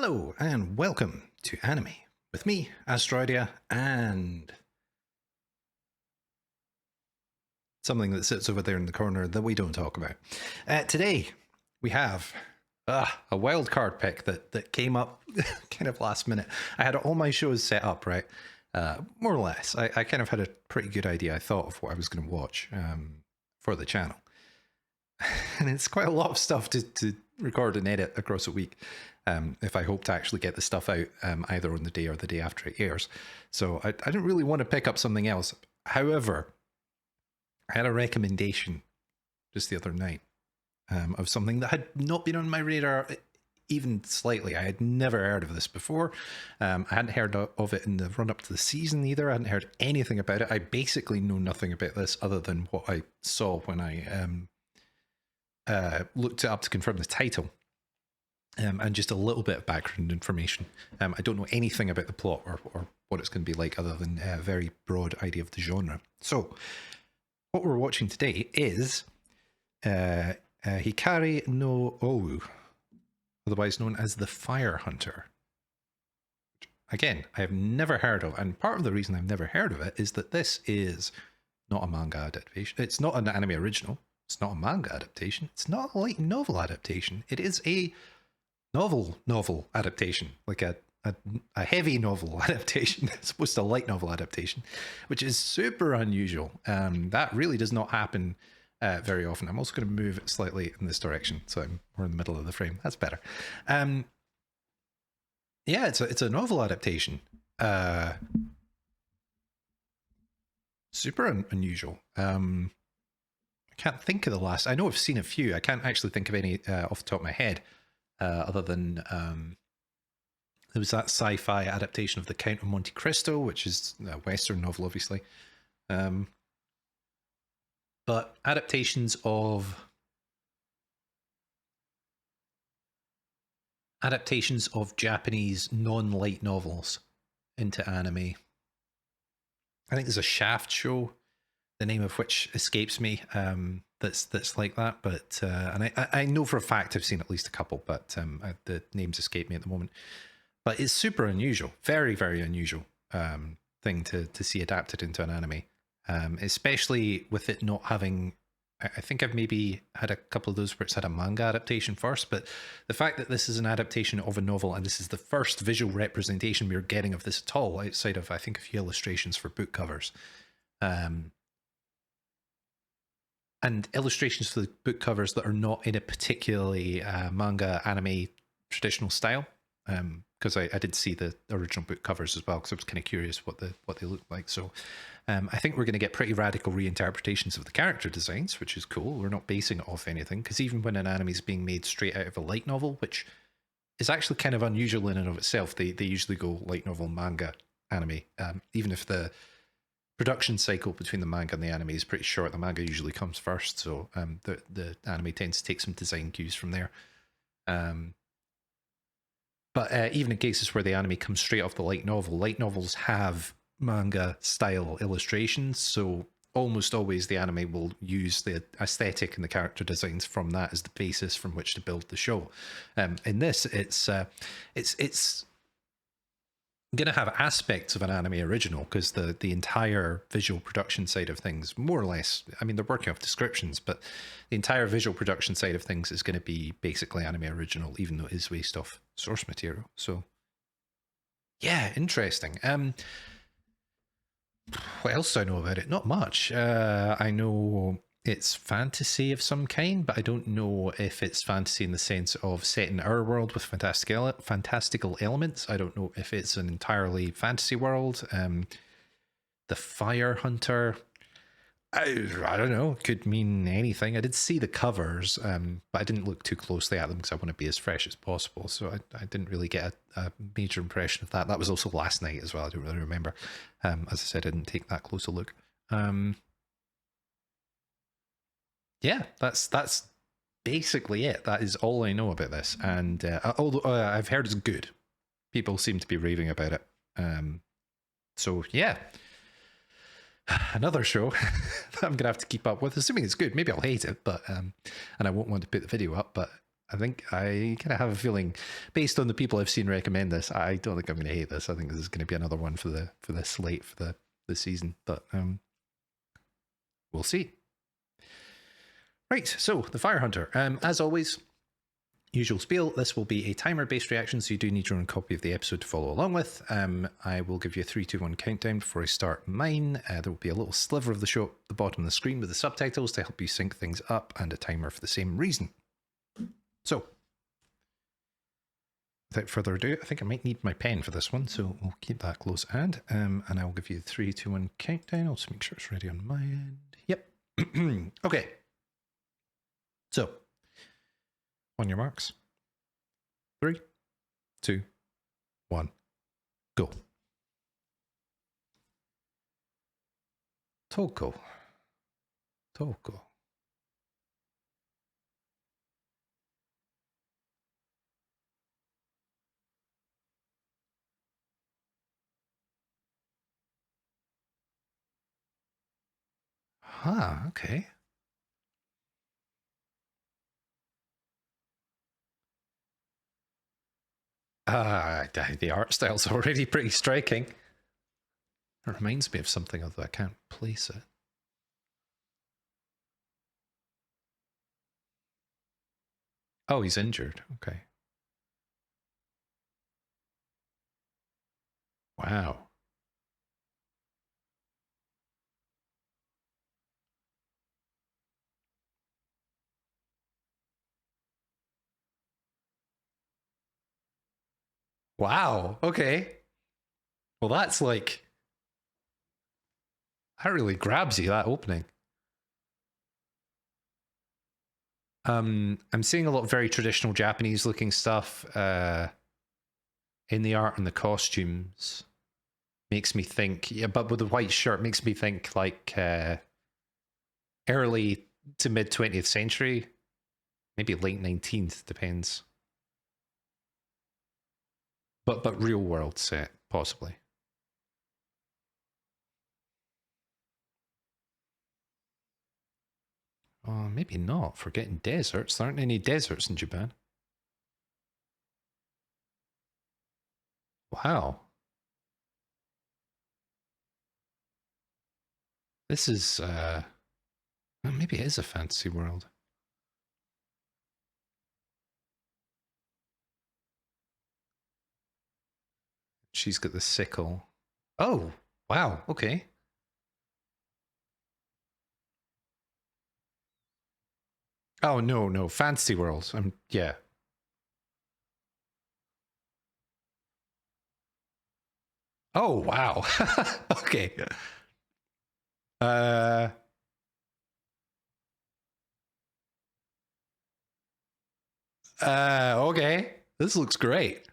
Hello and welcome to Anime with me, Asteroidia, and something that sits over there in the corner that we don't talk about. Today we have a wildcard pick that came up kind of last minute. I had all my shows set up, right? More or less. I kind of had a pretty good idea, I thought, of what I was going to watch for the channel. And it's quite a lot of stuff to record and edit across a week. If I hope to actually get the stuff out either on the day or the day after it airs. So I didn't really want to pick up something else. However, I had a recommendation just the other night of something that had not been on my radar even slightly. I had never heard of this before. I hadn't heard of it in the run up to the season either. I hadn't heard anything about it. I basically know nothing about this other than what I saw when I looked it up to confirm the title. And just a little bit of background information. I don't know anything about the plot or what it's going to be like other than a very broad idea of the genre. So, what we're watching today is hikarinoou, otherwise known as The Fire Hunter. Again, I have never heard of, and part of the reason I've never heard of it is that this is not a manga adaptation. It's not an anime original. It's not a manga adaptation. It's not a light novel adaptation. It is a novel adaptation, like a heavy novel adaptation as opposed to a light novel adaptation, which is super unusual. That really does not happen very often. I'm also going to move it slightly in this direction, so I'm more in the middle of the frame. That's better. Yeah, it's a novel adaptation. Super unusual. I can't think of the last. I know I've seen a few. I can't actually think of any off the top of my head. Other than there was that sci-fi adaptation of The Count of Monte Cristo, which is a Western novel, obviously. But adaptations of Japanese non-light novels into anime. I think there's a Shaft show, the name of which escapes me. That's like that, but and I know for a fact I've seen at least a couple, but the names escape me at the moment. But it's super unusual, very unusual thing to see adapted into an anime, especially with it not having. I think I've maybe had a couple of those where it's had a manga adaptation first, but the fact that this is an adaptation of a novel and this is the first visual representation we're getting of this at all, outside of I think a few illustrations for book covers. And illustrations for the book covers that are not in a particularly manga anime traditional style, because I did see the original book covers as well, because I was kind of curious what they look like. So I think we're going to get pretty radical reinterpretations of the character designs, which is cool. We're not basing it off anything, because even when an anime is being made straight out of a light novel, which is actually kind of unusual in and of itself, they usually go light novel, manga, anime, even if the production cycle between the manga and the anime is pretty short. The manga usually comes first, so the anime tends to take some design cues from there. But even in cases where the anime comes straight off the light novels have manga style illustrations, so almost always the anime will use the aesthetic and the character designs from that as the basis from which to build the show. In this, it's going to have aspects of an anime original, because the entire visual production side of things, more or less, I mean, they're working off descriptions, but the entire visual production side of things is going to be basically anime original, even though it is based off source material. So yeah, interesting. What else do I know about it? Not much. I know it's fantasy of some kind, but I don't know if it's fantasy in the sense of set in our world with fantastical elements. I don't know if it's an entirely fantasy world. The Fire Hunter, I don't know. It could mean anything. I did see the covers, but I didn't look too closely at them because I want to be as fresh as possible. So I didn't really get a major impression of that. That was also last night as well. I don't really remember. As I said, I didn't take that close a look. Yeah, that's basically it. That is all I know about this. And although I've heard it's good, people seem to be raving about it. So yeah, another show that I'm gonna have to keep up with, assuming it's good. Maybe I'll hate it, but and I won't want to put the video up. But I think I kind of have a feeling, based on the people I've seen recommend this, I don't think I'm going to hate this. I think this is going to be another one for the slate for the season, but we'll see. Right, so the Fire Hunter. As always, usual spiel. This will be a timer-based reaction, so you do need your own copy of the episode to follow along with. I will give you a 3, 2, 1 countdown before I start mine. There will be a little sliver of the show at the bottom of the screen with the subtitles to help you sync things up, and a timer for the same reason. So, without further ado, I think I might need my pen for this one, so we'll keep that close at hand. And I will give you the 3, 2, 1 countdown. I'll just make sure it's ready on my end. Yep. Okay. So, on your marks. 3, 2, 1, go. Togo. Huh, okay. The art style's already pretty striking. It reminds me of something, although I can't place it. Oh, he's injured. Okay. Wow. Wow. Okay. Well, that's like, that really grabs you, that opening. I'm seeing a lot of very traditional Japanese looking stuff in the art and the costumes. Makes me think, yeah, but with the white shirt, makes me think like early to mid 20th century, maybe late 19th, depends. But real world set, possibly. Oh, maybe not. Forgetting deserts. There aren't any deserts in Japan. Wow. This is, well, maybe it is a fantasy world. She's got the sickle. Oh, wow. Okay. Oh, no. Fantasy world. Yeah. Oh, wow. Okay. Okay. This looks great.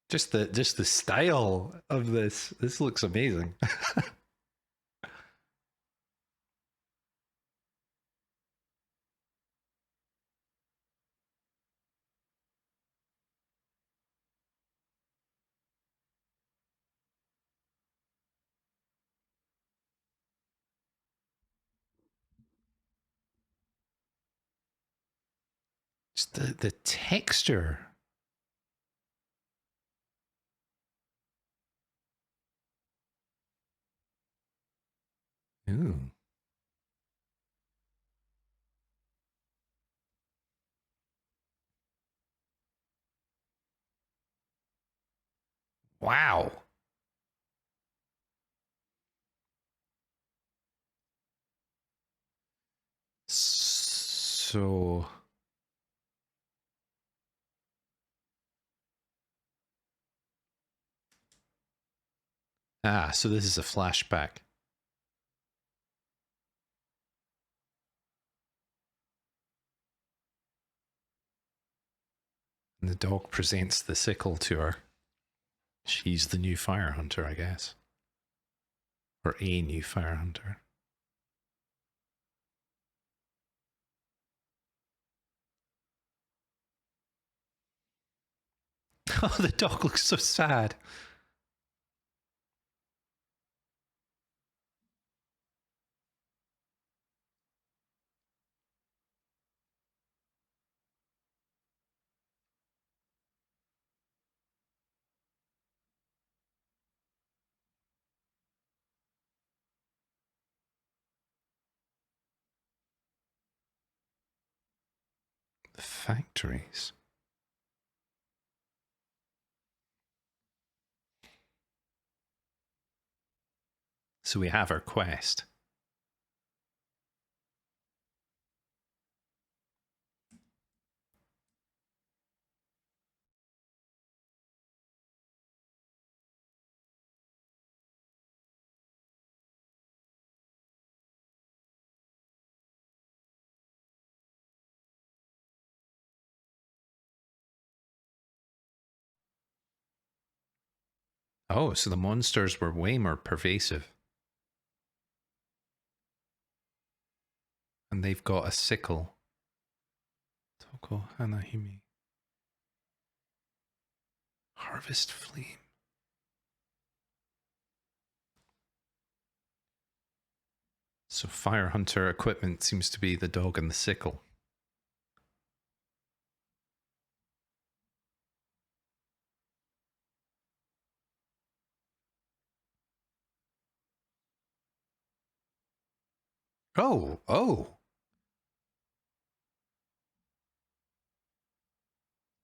Just the style of this. This looks amazing. Just the texture. Ooh. Wow. So so this is a flashback. And the dog presents the sickle to her. She's the new fire hunter, I guess. Or a new fire hunter. Oh, the dog looks so sad. factories. So we have our quest. Oh, so the monsters were way more pervasive. And they've got a sickle. Toko Hanahime. Harvest Flame. So Fire Hunter equipment seems to be the dog and the sickle. Oh.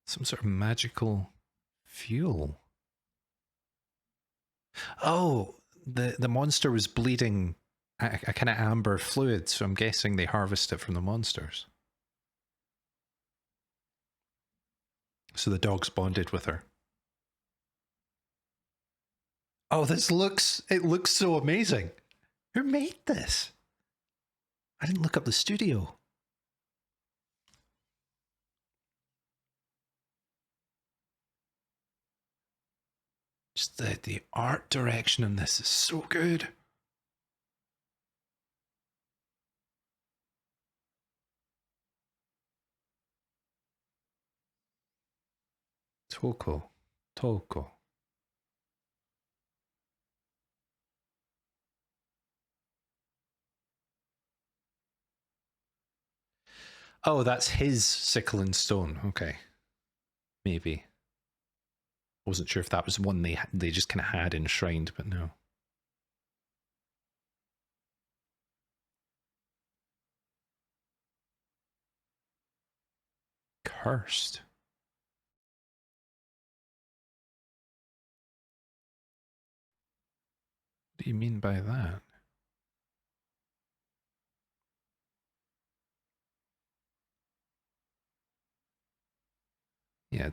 Some sort of magical fuel. Oh, the monster was bleeding a kind of amber fluid, so I'm guessing they harvest it from the monsters. So the dog's bonded with her. Oh, it looks so amazing. Who made this? I didn't look up the studio. Just the art direction in this is so good. Toko. Oh, that's his sickle and stone. Okay. Maybe. Wasn't sure if that was one they just kind of had enshrined, but no. Cursed. What do you mean by that? Yeah,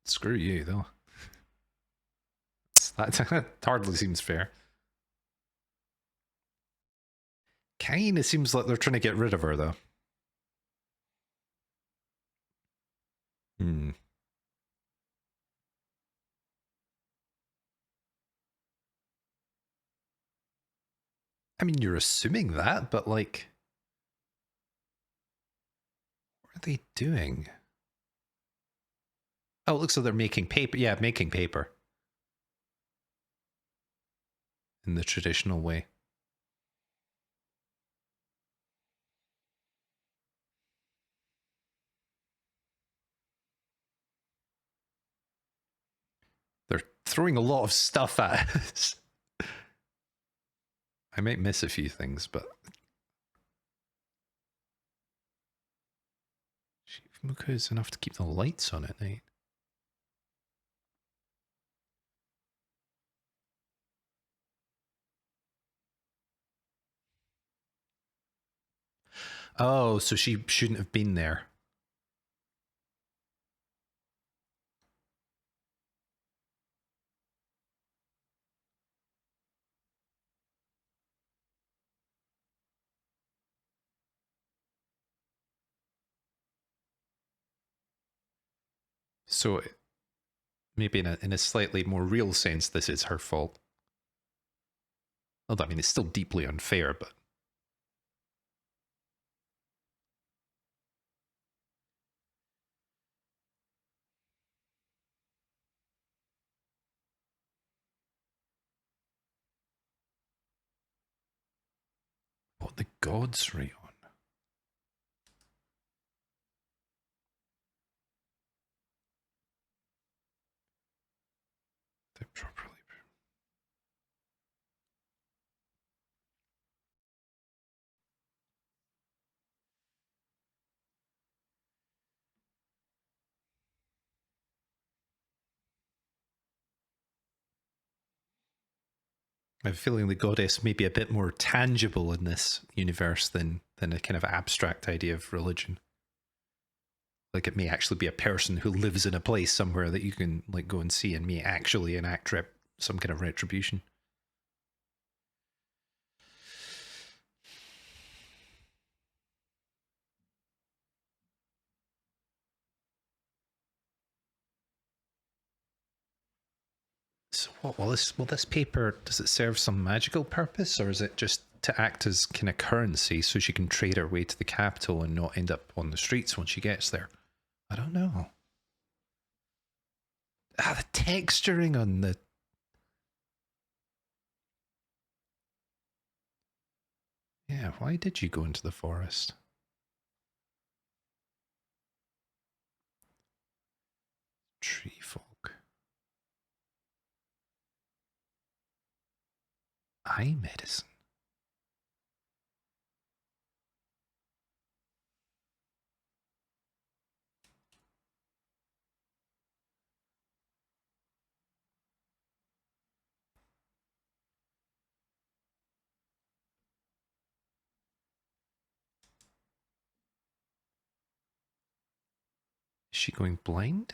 screw you, though. That hardly seems fair. Kinda seems like they're trying to get rid of her, though. Hmm. I mean, you're assuming that, but like, what are they doing? Oh, it looks like they're making paper. Yeah, making paper. In the traditional way. They're throwing a lot of stuff at us. I might miss a few things, but Shifuka is enough to keep the lights on at night. Oh, so she shouldn't have been there. So maybe in a slightly more real sense, this is her fault. Although, I mean, it's still deeply unfair, but... What the gods write on? They're properly... I have a feeling the goddess may be a bit more tangible in this universe than a kind of abstract idea of religion. Like it may actually be a person who lives in a place somewhere that you can like go and see and may actually enact some kind of retribution. So what will this paper, does it serve some magical purpose, or is it just to act as kind of currency so she can trade her way to the capital and not end up on the streets when she gets there? I don't know. The texturing on the... Yeah, why did you go into the forest? Tree folk. Eye medicine. Is she going blind?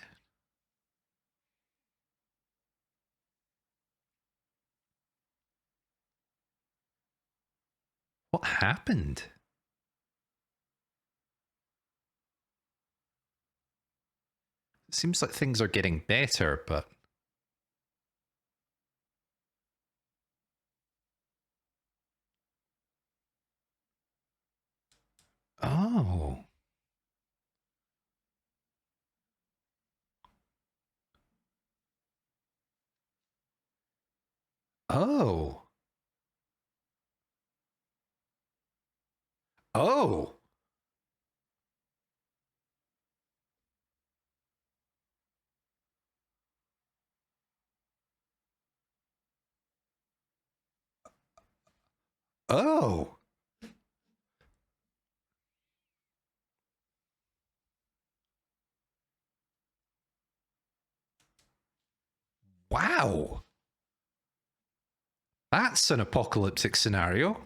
What happened? It seems like things are getting better, but... Oh. Oh. Oh. Oh. Wow. That's an apocalyptic scenario.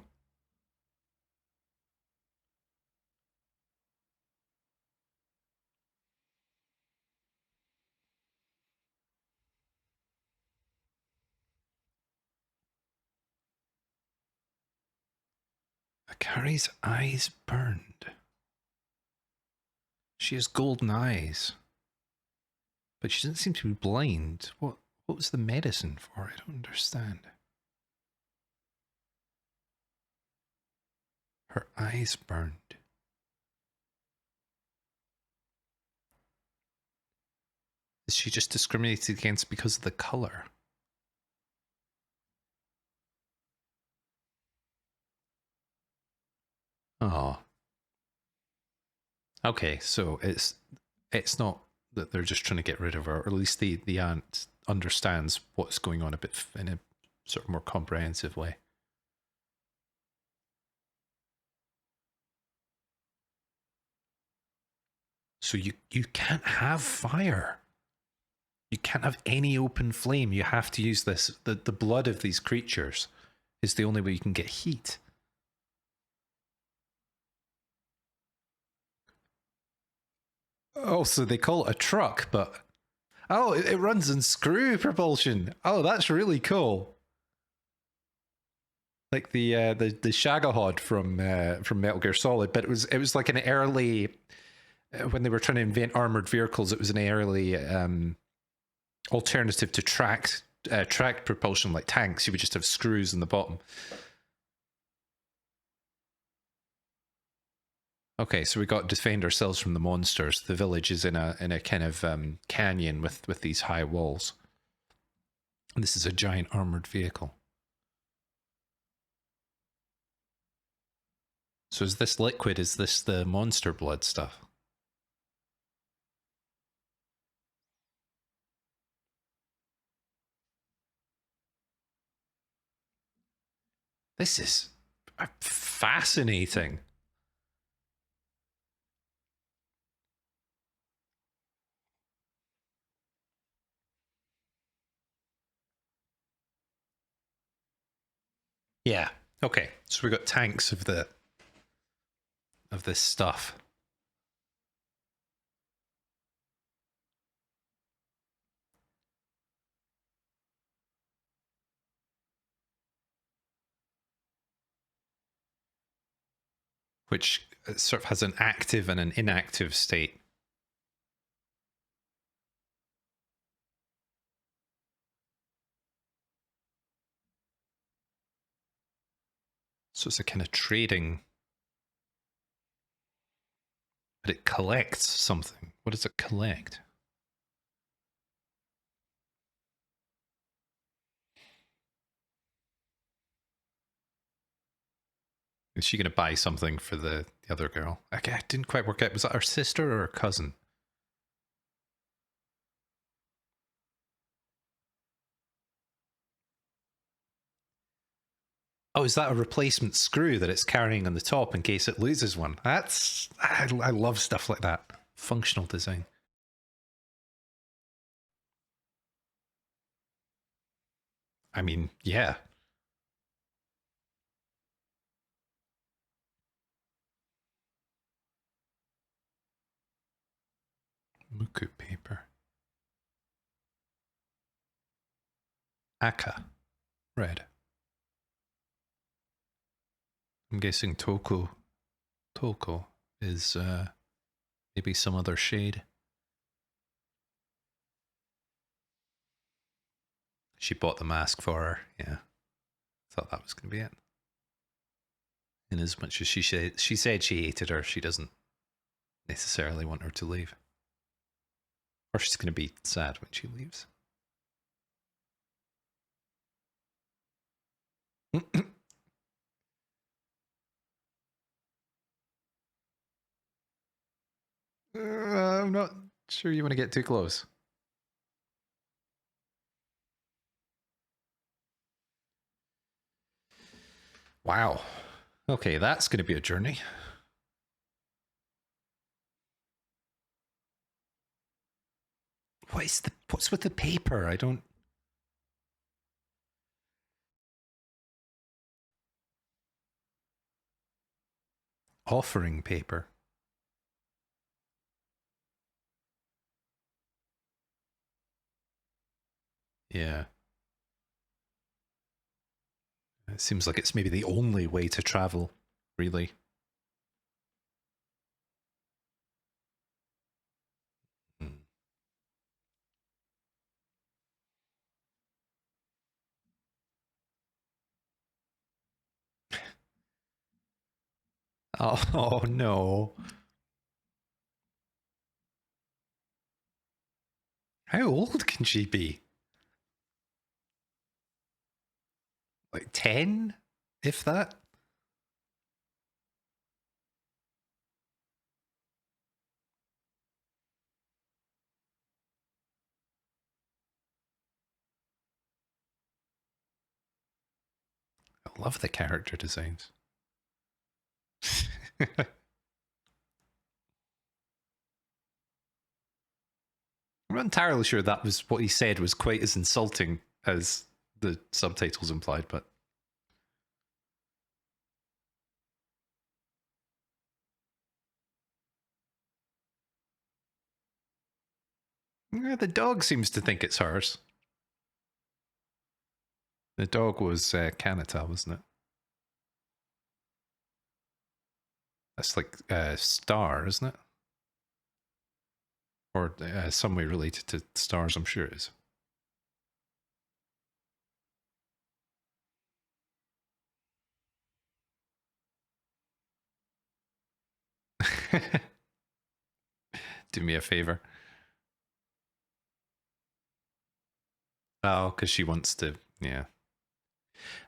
Hikari's eyes burned. She has golden eyes. But she doesn't seem to be blind. What was the medicine for? I don't understand. Her eyes burned. Is she just discriminated against because of the color? Oh. Okay, so it's not that they're just trying to get rid of her, or at least the aunt understands what's going on a bit in a sort of more comprehensive way. So you can't have fire. You can't have any open flame. You have to use this. The blood of these creatures is the only way you can get heat. Oh, so they call it a truck, but oh, it runs in screw propulsion. Oh, that's really cool. Like the Shagahod from Metal Gear Solid, but it was like an early when they were trying to invent armored vehicles. It was an early alternative to tracked propulsion like tanks. You would just have screws in the bottom. Okay, so we got to defend ourselves from the monsters. The village is in a kind of canyon with these high walls. And this is a giant armored vehicle. So is this liquid? Is this the monster blood stuff? This is fascinating. Yeah. Okay. So we got tanks of this stuff. Which sort of has an active and an inactive state. So it's a kind of trading, but it collects something. What does it collect? Is she going to buy something for the other girl? I didn't quite work out. Was that her sister or her cousin? Oh, is that a replacement screw that it's carrying on the top in case it loses one? I love stuff like that. Functional design. I mean, yeah. Muku paper. Aka. Red. I'm guessing Toko is maybe some other shade. She bought the mask for her. Yeah. Thought that was going to be it. In as much as she said she hated her, she doesn't necessarily want her to leave. Or she's going to be sad when she leaves. I'm not sure you want to get too close. Wow. Okay, that's going to be a journey. What's with the paper? I don't. Offering paper. Yeah. It seems like it's maybe the only way to travel, really. Hmm. Oh no. How old can she be? Like 10? If that? I love the character designs. I'm not entirely sure that was what he said was quite as insulting as the subtitles implied, but yeah, the dog seems to think it's hers. The dog was Kanata, wasn't it? That's like Star, isn't it? Or some way related to stars, I'm sure it is. Do me a favor. Oh, because she wants to, yeah.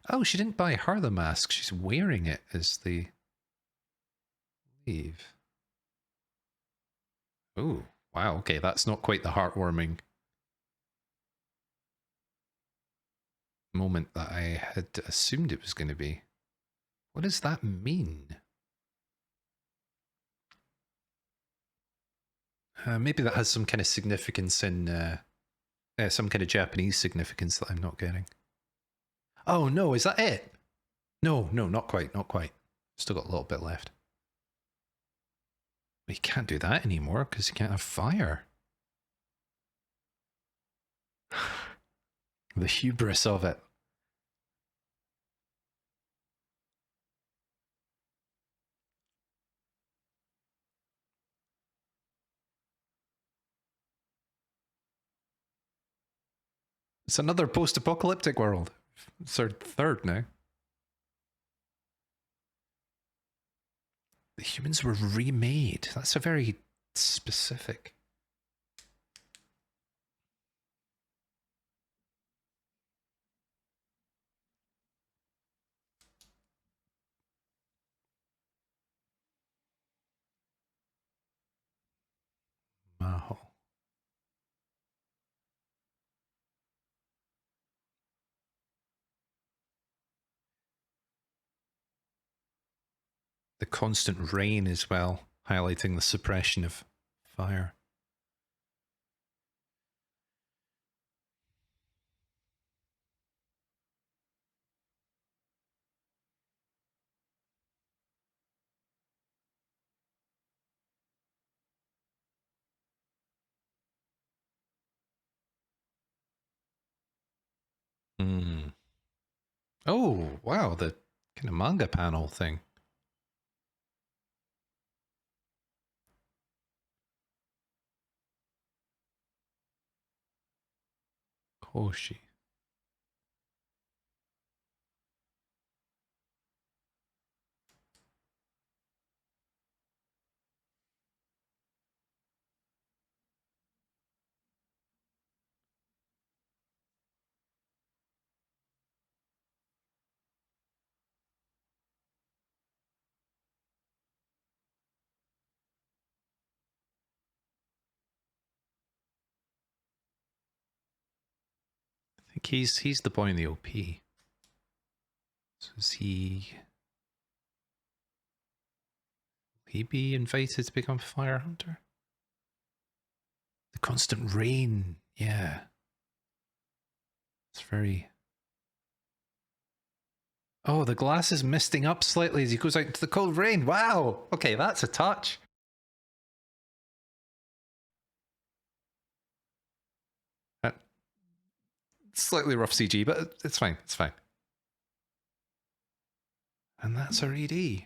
Oh, she didn't buy her the mask. She's wearing it as they leave. Oh, wow. Okay, that's not quite the heartwarming moment that I had assumed it was going to be. What does that mean? Maybe that has some kind of significance in some kind of Japanese significance that I'm not getting. Oh no, is that it? No, no, not quite, not quite. Still got a little bit left. But you can't do that anymore because you can't have fire. The hubris of it. It's another post-apocalyptic world. It's our third now. The humans were remade. That's a very specific. Wow. The constant rain as well, highlighting the suppression of fire. Hmm. Oh, wow, the kind of manga panel thing. Koshi. I think he's the boy in the OP. So is he be invited to become Fire Hunter? The constant rain, yeah. It's very. Oh, the glass is misting up slightly as he goes out into the cold rain. Wow. Okay, that's a touch. Slightly rough CG, but it's fine. It's fine. And that's our ED.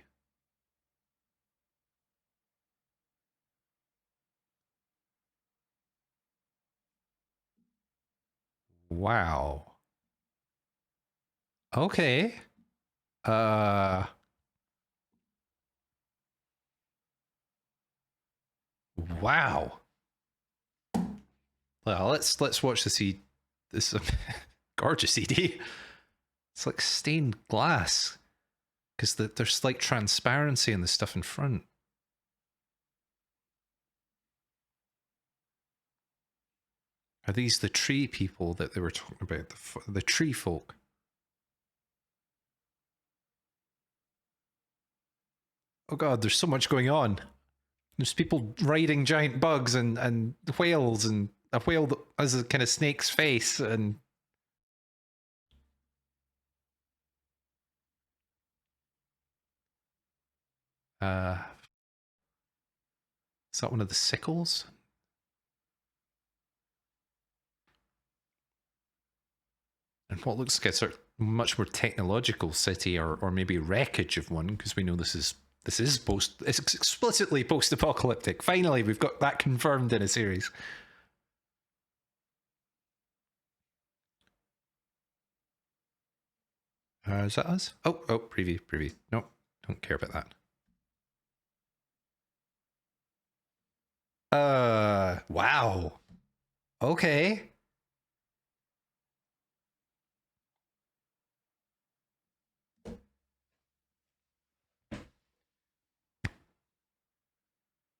Wow. Okay. Wow. Well, let's watch this gorgeous ED. It's like stained glass because there's like transparency in the stuff in front. Are these the tree people that they were talking about? The tree folk? Oh god, there's so much going on. There's people riding giant bugs and whales and a whale that has a kind of snake's face and is that one of the sickles? And what looks like a sort of much more technological city or maybe wreckage of one, because we know this is it's explicitly post-apocalyptic. Finally, we've got that confirmed in a series. Is that us? Oh, preview. Nope, don't care about that. Wow. Okay.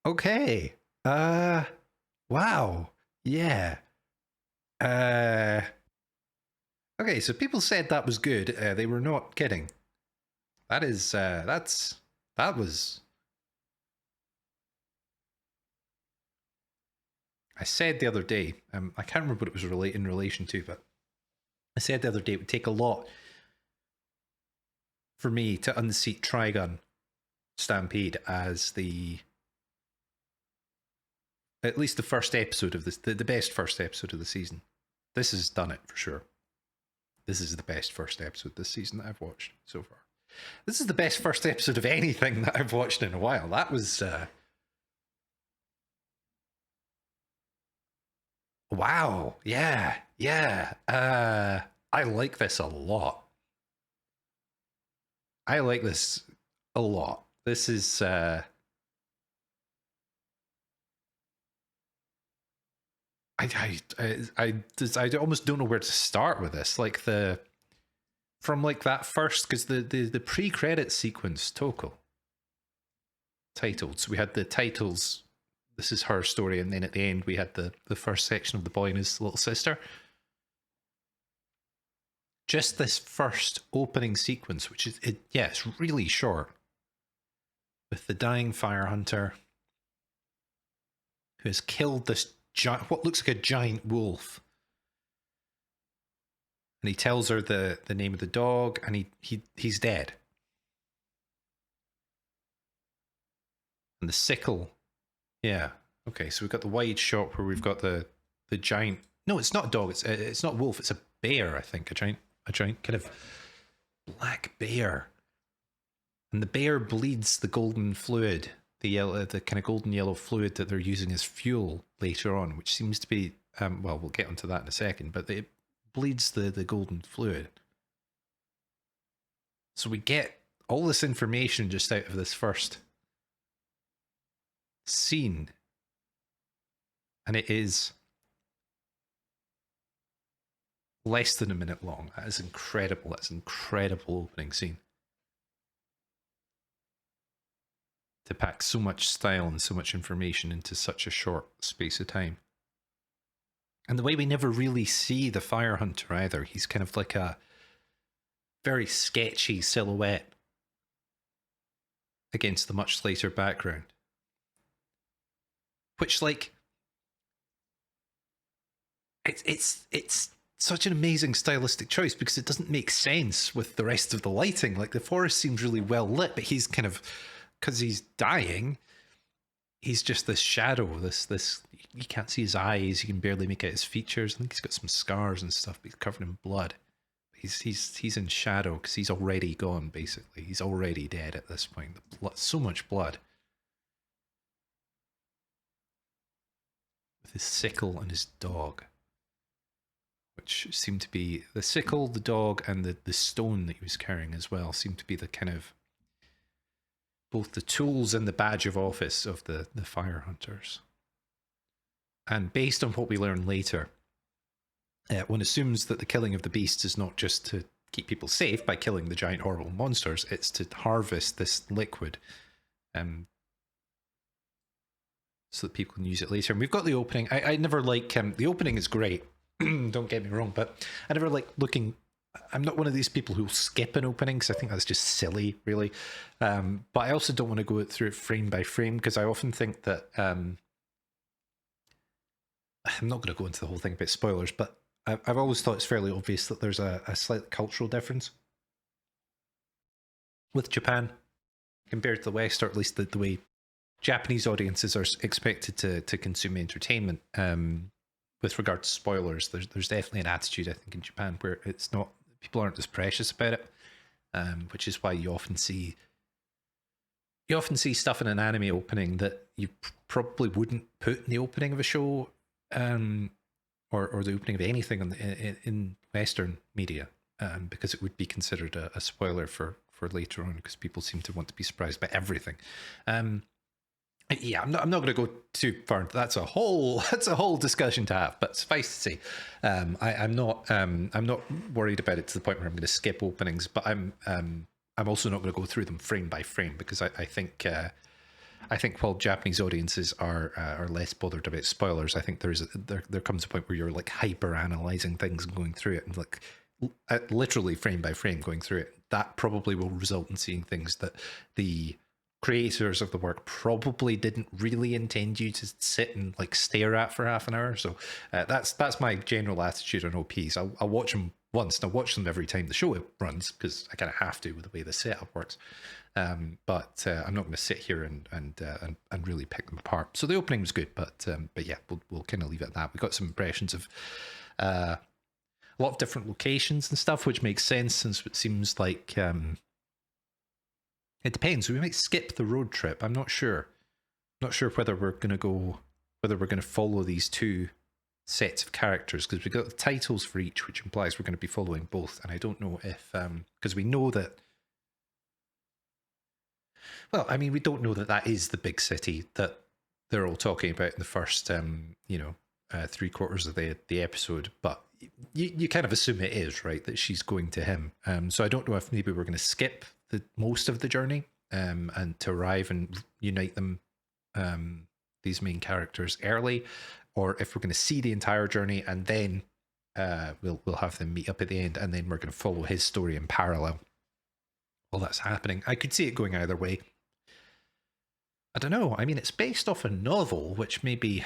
Okay. Wow. Yeah. Okay, so people said that was good. They were not kidding. That is, that was. I said the other day, I can't remember what it was in relation to, but I said the other day it would take a lot for me to unseat Trigun Stampede as at least the first episode of this, the best first episode of the season. This has done it for sure. This is the best first episode this season that I've watched so far. This is the best first episode of anything that I've watched in a while. That was wow. Yeah. I like this a lot. I like this a lot. This is I almost don't know where to start with this. Like from like that first, because the pre-credit sequence, Toko titled. So we had the titles. This is her story, and then at the end we had the first section of the boy and his little sister. Just this first opening sequence, which is it's really short, with the dying fire hunter who has killed this what looks like a giant wolf, and he tells her the name of the dog, and he's dead. And the sickle, yeah, okay. So we've got the wide shot where we've got the giant. No, it's not a dog. It's not a wolf. It's a bear. I think a giant kind of black bear, and the bear bleeds the golden fluid. The kind of golden yellow fluid that they're using as fuel later on, which seems to be well, we'll get onto that in a second, but it bleeds the golden fluid. So we get all this information just out of this first scene, and it is less than a minute long. That is incredible. That's an incredible opening scene. To pack so much style and so much information into such a short space of time. And the way we never really see the fire hunter either. He's kind of like a very sketchy silhouette against the much later background. Which, like, it's such an amazing stylistic choice because it doesn't make sense with the rest of the lighting. Like, the forest seems really well lit, but he's kind of, because he's dying, he's just this shadow, this you can't see his eyes, you can barely make out his features. I think he's got some scars and stuff, but he's covered in blood. He's in shadow because he's already gone, basically. He's already dead at this point. The blood, so much blood. With his sickle and his dog, which seemed to be the sickle, the dog, and the stone that he was carrying as well, seemed to be the kind of both the tools and the badge of office of the fire hunters. And based on what we learn later, one assumes that the killing of the beasts is not just to keep people safe by killing the giant horrible monsters, it's to harvest this liquid so that people can use it later. And we've got the opening. I never like the opening is great, don't get me wrong, but I never like looking. I'm not one of these people who'll skip an opening because I think that's just silly, really. But I also don't want to go through it frame by frame because I often think that I'm not going to go into the whole thing about spoilers, but I've always thought it's fairly obvious that there's a slight cultural difference with Japan compared to the West, or at least the way Japanese audiences are expected to consume entertainment. With regard to spoilers, there's definitely an attitude, I think, in Japan where it's not, people aren't as precious about it, which is why you often see stuff in an anime opening that you probably wouldn't put in the opening of a show, or the opening of anything in Western media, because it would be considered a spoiler for later on, because people seem to want to be surprised by everything. Yeah, I'm not going to go too far. That's a whole discussion to have. But suffice to say, I'm not worried about it to the point where I'm going to skip openings. But I'm also not going to go through them frame by frame, because I think while Japanese audiences are less bothered about spoilers, I think there comes a point where you're like hyper analyzing things and going through it, and like literally frame by frame going through it. That probably will result in seeing things that the creators of the work probably didn't really intend you to sit and like stare at for half an hour. So that's my general attitude on OPs. I'll watch them once, and I watch them every time the show runs because I kind of have to with the way the setup works. But I'm not going to sit here and really pick them apart. So the opening was good, but yeah, we'll kind of leave it at that. We got some impressions of a lot of different locations and stuff, which makes sense since it seems like it depends. We might skip the road trip. I'm not sure. Not sure whether we're going to follow these two sets of characters, because we've got the titles for each, which implies we're going to be following both. And I don't know if because we know that. Well, I mean, we don't know that that is the big city that they're all talking about in the first, 3/4 of the episode, but you kind of assume it is, right? That she's going to him. So I don't know if maybe we're going to skip most of the journey and to arrive and unite them, these main characters early, or if we're going to see the entire journey and then we'll have them meet up at the end, and then we're going to follow his story in parallel while that's happening. I could see it going either way. I don't know. I mean, it's based off a novel, which maybe...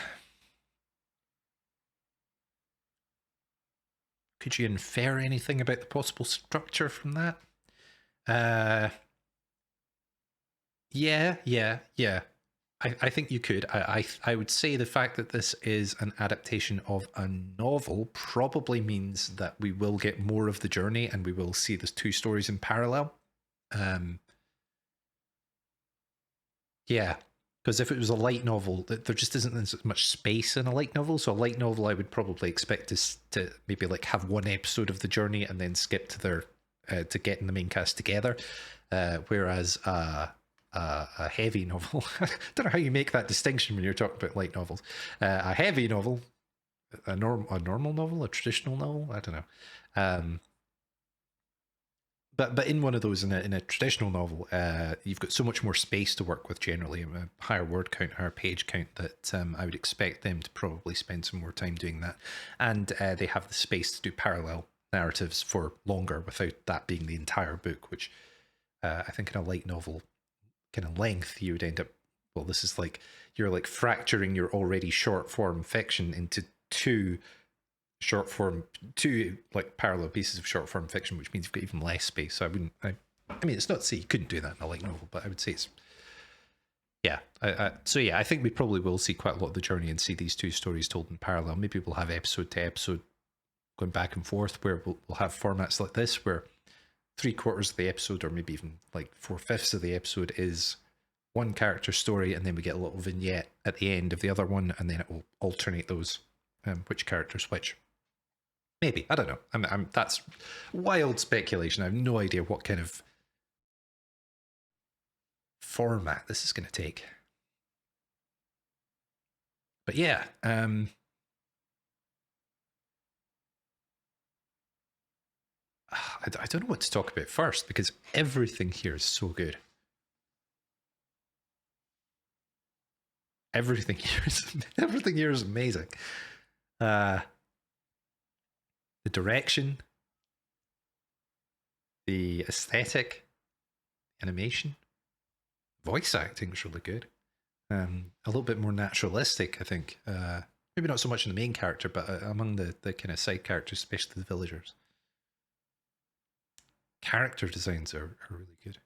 Could you infer anything about the possible structure from that? Yeah. I think you could. I would say the fact that this is an adaptation of a novel probably means that we will get more of the journey and we will see those two stories in parallel. Yeah, because if it was a light novel, there just isn't as much space in a light novel. So a light novel, I would probably expect to maybe like have one episode of the journey and then skip to their to getting the main cast together. Whereas a heavy novel, I don't know how you make that distinction when you're talking about light novels. A heavy novel, a normal novel, a traditional novel, I don't know. But in one of those, in a traditional novel, you've got so much more space to work with generally, a higher word count, higher page count, that I would expect them to probably spend some more time doing that. And they have the space to do parallel narratives for longer without that being the entire book, which I think in a light novel kind of length, you would end up, well, this is like, you're like fracturing your already short form fiction into two like parallel pieces of short form fiction, which means you've got even less space. So I mean, it's not to say you couldn't do that in a light novel, but I would say it's, yeah. So yeah, I think we probably will see quite a lot of the journey and see these two stories told in parallel. Maybe we'll have episode to episode going back and forth, where we'll have formats like this, where 3/4 of the episode, or maybe even like 4/5 of the episode, is one character story, and then we get a little vignette at the end of the other one, and then it will alternate those, which characters which. Maybe, I don't know. That's wild speculation. I have no idea what kind of format this is going to take. But yeah, I don't know what to talk about first, because everything here is so good. Everything here is amazing. The direction, the aesthetic, animation, voice acting is really good. A little bit more naturalistic, I think. Maybe not so much in the main character, but among the kind of side characters, especially the villagers. Character designs are really good.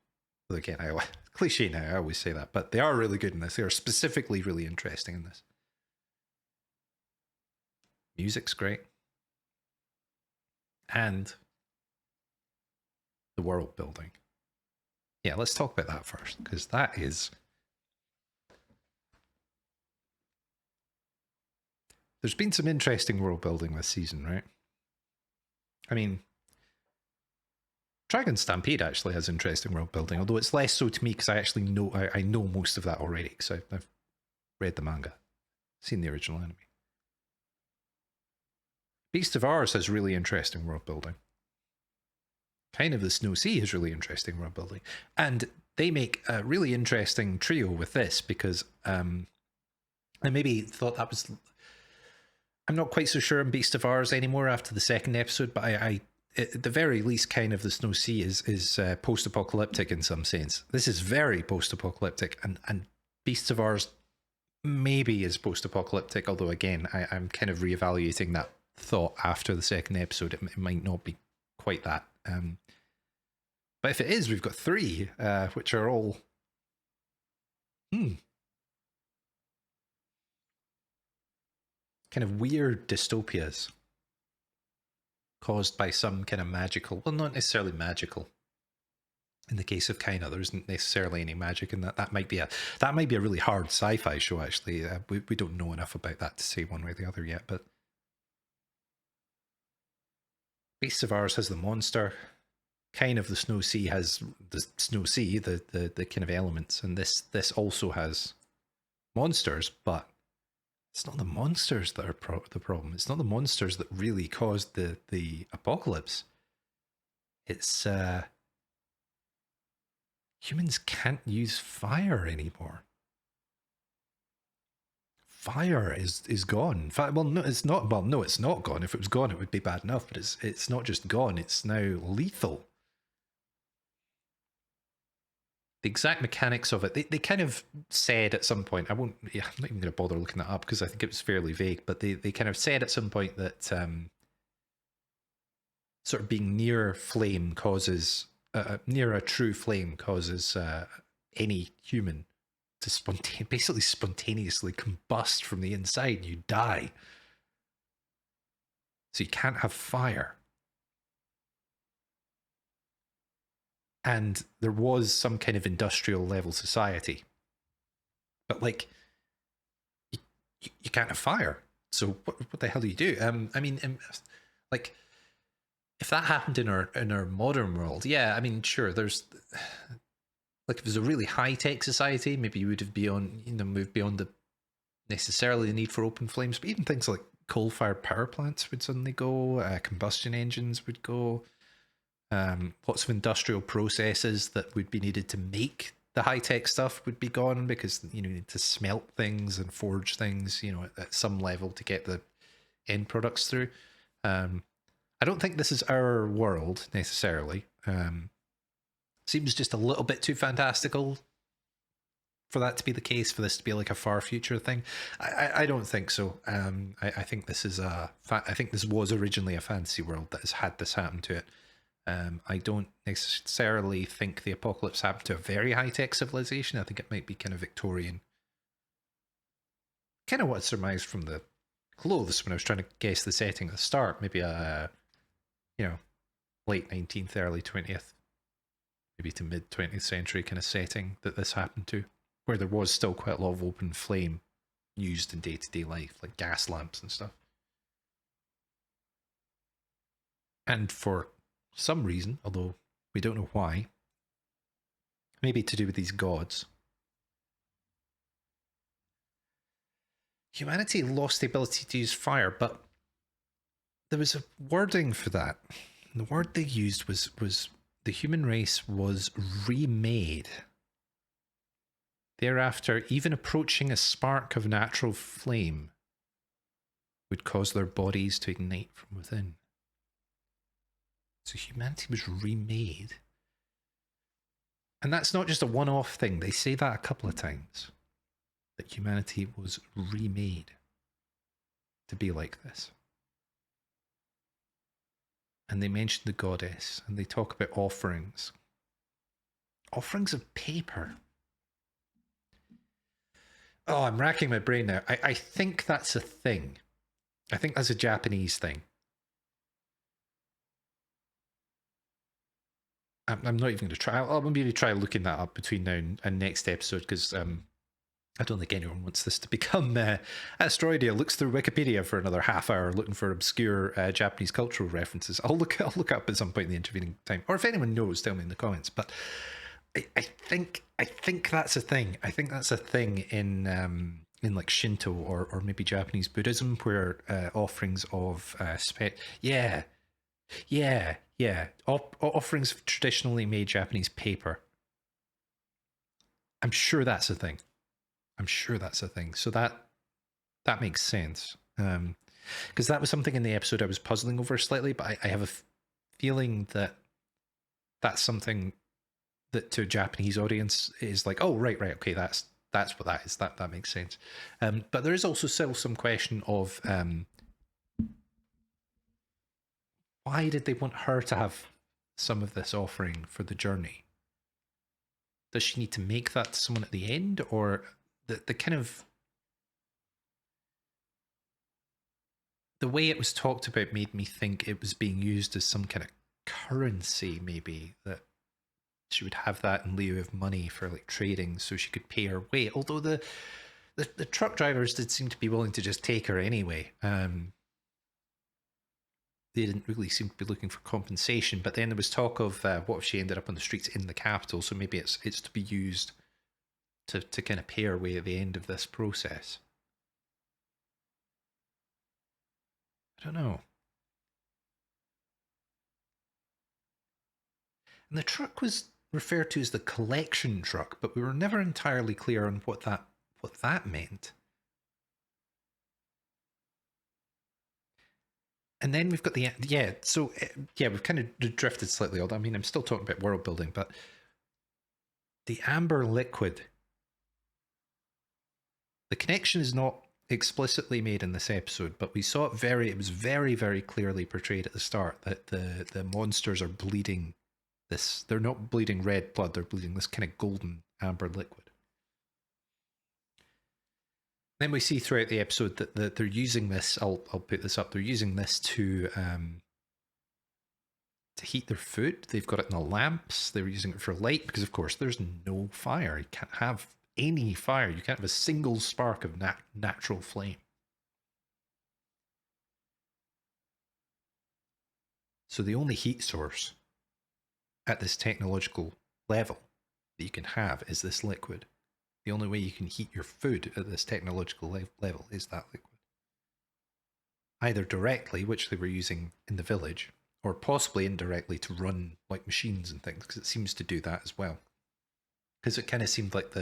Well, again, cliche now, I always say that, but they are really good in this. They are specifically really interesting in this. Music's great. And the world building. Yeah, let's talk about that first, because that is... There's been some interesting world building this season, right? I mean, Dragon Stampede actually has interesting world building, although it's less so to me because I actually know I know most of that already, because I've read the manga, seen the original anime. Beast of Ours has really interesting world building. Kind of the Snow Sea has really interesting world building. And they make a really interesting trio with this, because I maybe thought that was... I'm not quite so sure on Beast of Ours anymore after the second episode, but I at the very least, kind of the Snow Sea is post-apocalyptic in some sense. This is very post-apocalyptic, and Beasts of Ours maybe is post-apocalyptic, although again, I'm kind of reevaluating that thought after the second episode. It might not be quite that. But if it is, we've got 3, which are all kind of weird dystopias caused by some kind of magical, well, not necessarily magical. In the case of Kaina, there isn't necessarily any magic in that. That might be a really hard sci-fi show. Actually, we don't know enough about that to say one way or the other yet. But Beasts of Ours has the monster. Kind of the Snow Sea has the Snow Sea, the kind of elements, and this also has monsters, but it's not the monsters that are the problem. It's not the monsters that really caused the apocalypse. It's humans can't use fire anymore. Fire is gone. Well, no, it's not. Well, no, it's not gone. If it was gone, it would be bad enough. But it's not just gone. It's now lethal. The exact mechanics of it, they kind of said at some point. I'm not even going to bother looking that up because I think it was fairly vague. But they kind of said at some point that sort of being near flame causes near a true flame causes any human to basically spontaneously combust from the inside and you die. So you can't have fire. And there was some kind of industrial level society. But like, you can't have fire. So what the hell do you do? I mean, like, if that happened in our modern world, yeah, I mean, sure, there's like if it was a really high tech society, maybe you would have moved beyond the necessarily the need for open flames, but even things like coal-fired power plants would suddenly go, combustion engines would go, lots of industrial processes that would be needed to make the high-tech stuff would be gone because you need to smelt things and forge things, at some level to get the end products through. I don't think this is our world necessarily. Seems just a little bit too fantastical for that to be the case, for this to be like a far future thing. I don't think so. I think this is I think this was originally a fantasy world that has had this happen to it. I don't necessarily think the apocalypse happened to a very high-tech civilization. I think it might be kind of Victorian. Kind of what I surmised from the clothes when I was trying to guess the setting at the start. Maybe a, late 19th, early 20th, maybe to mid 20th century kind of setting that this happened to, where there was still quite a lot of open flame used in day-to-day life, like gas lamps and stuff. And for some reason, although we don't know why, maybe to do with these gods, humanity lost the ability to use fire, but there was a wording for that. And the word they used was the human race was remade. Thereafter, even approaching a spark of natural flame would cause their bodies to ignite from within. So humanity was remade. And that's not just a one-off thing. They say that a couple of times. That humanity was remade to be like this. And they mention the goddess, and they talk about offerings. Offerings of paper. Oh, I'm racking my brain now. I think that's a thing. I think that's a Japanese thing. I'm not even going to try. I'll maybe try looking that up between now and next episode, because I don't think anyone wants this to become Asteroidia looks through Wikipedia for another half hour looking for obscure Japanese cultural references. I'll look up at some point in the intervening time, or if anyone knows, tell me in the comments. But I think that's a thing. I think that's a thing in like Shinto or maybe Japanese Buddhism, where offerings of offerings of traditionally made Japanese paper. I'm sure that's a thing. So that makes sense. Because that was something in the episode I was puzzling over slightly, but I have a feeling that that's something that to a Japanese audience is like, oh, right, okay, that's what that is. That makes sense. But there is also still some question of Why did they want her to have some of this offering for the journey? Does she need to make that to someone at the end? Or the kind of... The way it was talked about made me think it was being used as some kind of currency, maybe, that she would have that in lieu of money for like trading so she could pay her way. Although the truck drivers did seem to be willing to just take her anyway. They didn't really seem to be looking for compensation. But then there was talk of what if she ended up on the streets in the capital? So maybe it's to be used to kind of pay her way at the end of this process. I don't know. And the truck was referred to as the collection truck, but we were never entirely clear on what that meant. And then we've got the we've kind of drifted slightly. I mean, I'm still talking about world building, but the amber liquid. The connection is not explicitly made in this episode, but we saw it it was very, very clearly portrayed at the start that the monsters are bleeding this. They're not bleeding red blood, they're bleeding this kind of golden amber liquid. Then we see throughout the episode that they're using this, I'll put this up, they're using this to heat their food. They've got it in the lamps, they're using it for light, because of course there's no fire. You can't have any fire. You can't have a single spark of natural flame. So the only heat source at this technological level that you can have is this liquid. The only way you can heat your food at this technological level is that liquid. Either directly, which they were using in the village, or possibly indirectly to run like machines and things, because it seems to do that as well. Because it kind of seemed like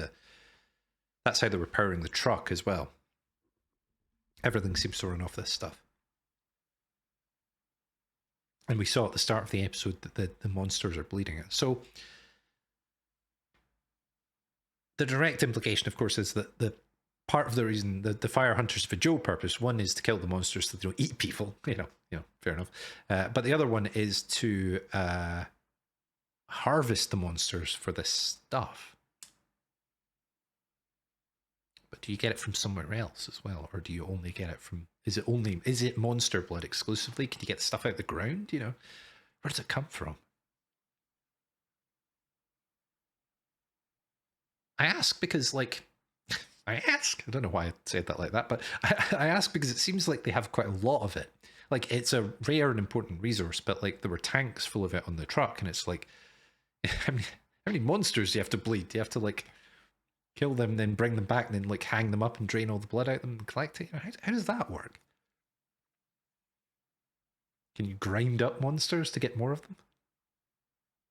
that's how they were powering the truck as well. Everything seems to run off this stuff. And we saw at the start of the episode that the monsters are bleeding it. So the direct implication, of course, is that the part of the reason the fire hunters for dual purpose, one is to kill the monsters so they don't eat people, you know, fair enough. But the other one is to harvest the monsters for this stuff. But do you get it from somewhere else as well, or do you only get it from? Is it monster blood exclusively? Can you get stuff out of the ground? You know, where does it come from? I ask because, like, I don't know why I said that like that, but I ask because it seems like they have quite a lot of it. Like, it's a rare and important resource, but like there were tanks full of it on the truck, and it's like, how many monsters do you have to bleed? Do you have to like kill them, then bring them back, and then like hang them up and drain all the blood out of them and collect it? How does that work? Can you grind up monsters to get more of them?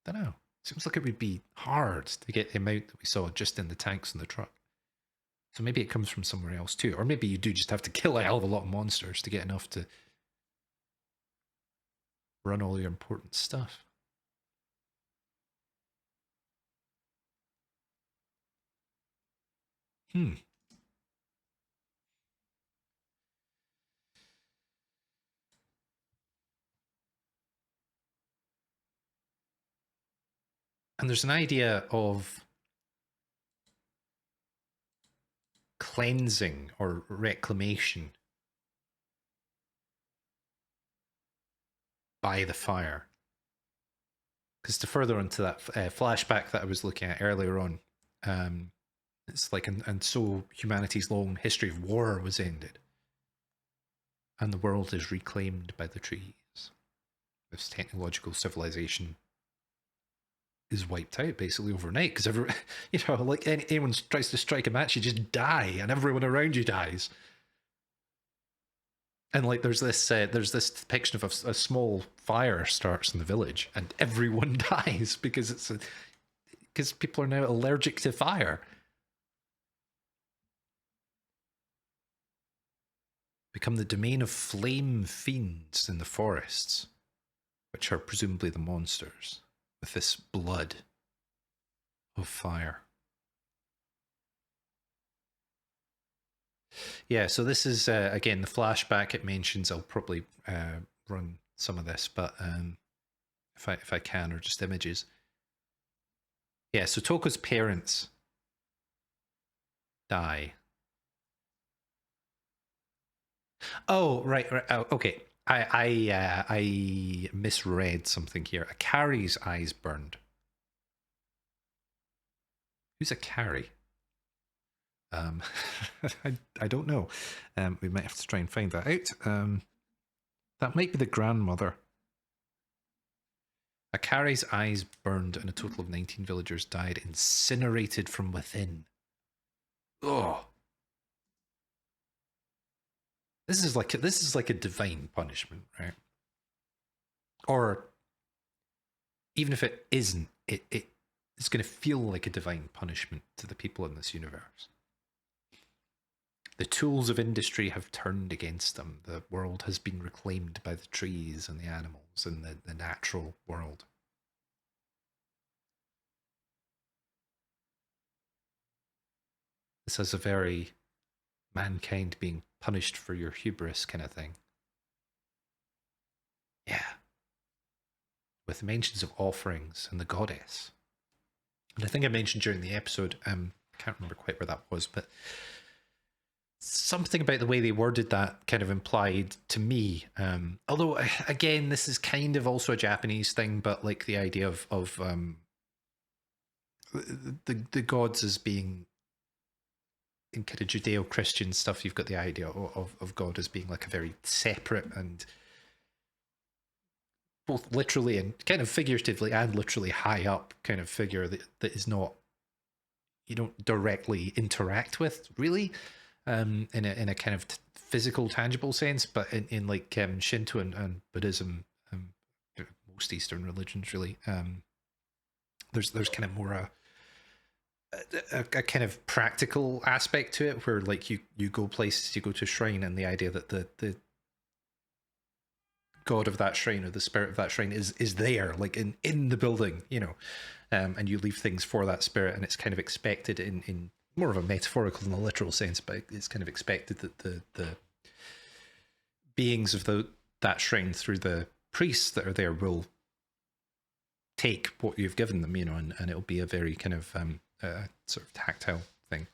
I don't know. Seems like it would be hard to get the amount that we saw just in the tanks in the truck. So maybe it comes from somewhere else too. Or maybe you do just have to kill a hell of a lot of monsters to get enough to run all your important stuff. And there's an idea of cleansing or reclamation by the fire. Because to further into that flashback that I was looking at earlier on, it's like, and so humanity's long history of war was ended. And the world is reclaimed by the trees. This technological civilization is wiped out basically overnight because like anyone tries to strike a match, you just die, and everyone around you dies. And like there's this depiction of a small fire starts in the village, and everyone dies because because people are now allergic to fire. Become the domain of flame fiends in the forests, which are presumably the monsters, with this blood of fire. Yeah, so this is, again, the flashback it mentions. I'll probably run some of this, but if I can, or just images. Yeah, so Toko's parents die. Oh, right. Oh, okay. I misread something here. Hikari's eyes burned. Who's Hikari? I don't know. We might have to try and find that out. That might be the grandmother. Hikari's eyes burned and a total of 19 villagers died, incinerated from within. Oh. This is like a divine punishment, right? Or even if it isn't, it's going to feel like a divine punishment to the people in this universe. The tools of industry have turned against them. The world has been reclaimed by the trees and the animals and the natural world. This has a very mankind being punished for your hubris kind of thing. Yeah. With mentions of offerings and the goddess. And I think I mentioned during the episode, I can't remember quite where that was, but something about the way they worded that kind of implied to me, although again, this is kind of also a Japanese thing, but like the idea of the gods as being in kind of Judeo-Christian stuff, you've got the idea of God as being like a very separate and both literally and kind of figuratively and literally high up kind of figure that is not, you don't directly interact with really, in a kind of physical, tangible sense, but in like Shinto and Buddhism, most Eastern religions really, there's kind of more a kind of practical aspect to it, where like you go places, you go to a shrine, and the idea that the god of that shrine or the spirit of that shrine is there, like in the building, you know, and you leave things for that spirit, and it's kind of expected in more of a metaphorical than a literal sense, but it's kind of expected that the beings of that shrine through the priests that are there will take what you've given them, you know, and it'll be a very kind of sort of tactile thing.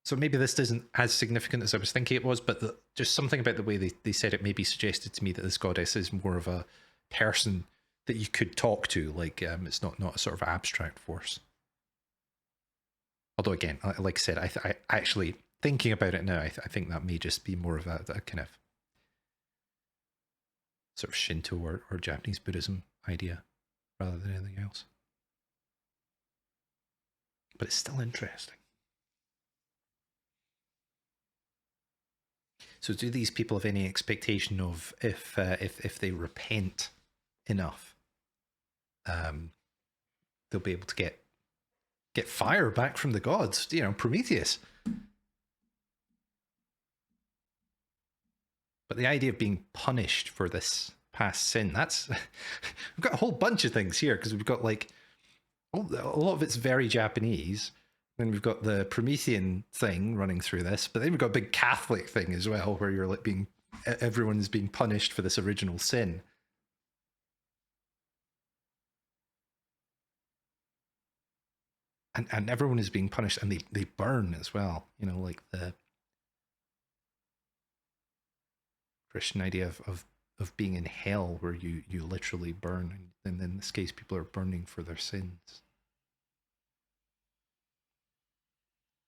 So maybe this isn't as significant as I was thinking it was, but just something about the way they said it maybe suggested to me that this goddess is more of a person that you could talk to, like it's not a sort of abstract force. Although again, like I said, I actually, thinking about it now, I think that may just be more of a kind of sort of Shinto or Japanese Buddhism idea rather than anything else. But it's still interesting. So do these people have any expectation of if they repent enough, they'll be able to get fire back from the gods, you know, Prometheus? But the idea of being punished for this past sin, that's we've got a whole bunch of things here, because we've got like a lot of it's very Japanese. Then we've got the Promethean thing running through this, but then we've got a big Catholic thing as well, where you're like everyone's being punished for this original sin. And everyone is being punished, and they burn as well, you know, like the Christian idea of being in hell, where you literally burn, and in this case people are burning for their sins.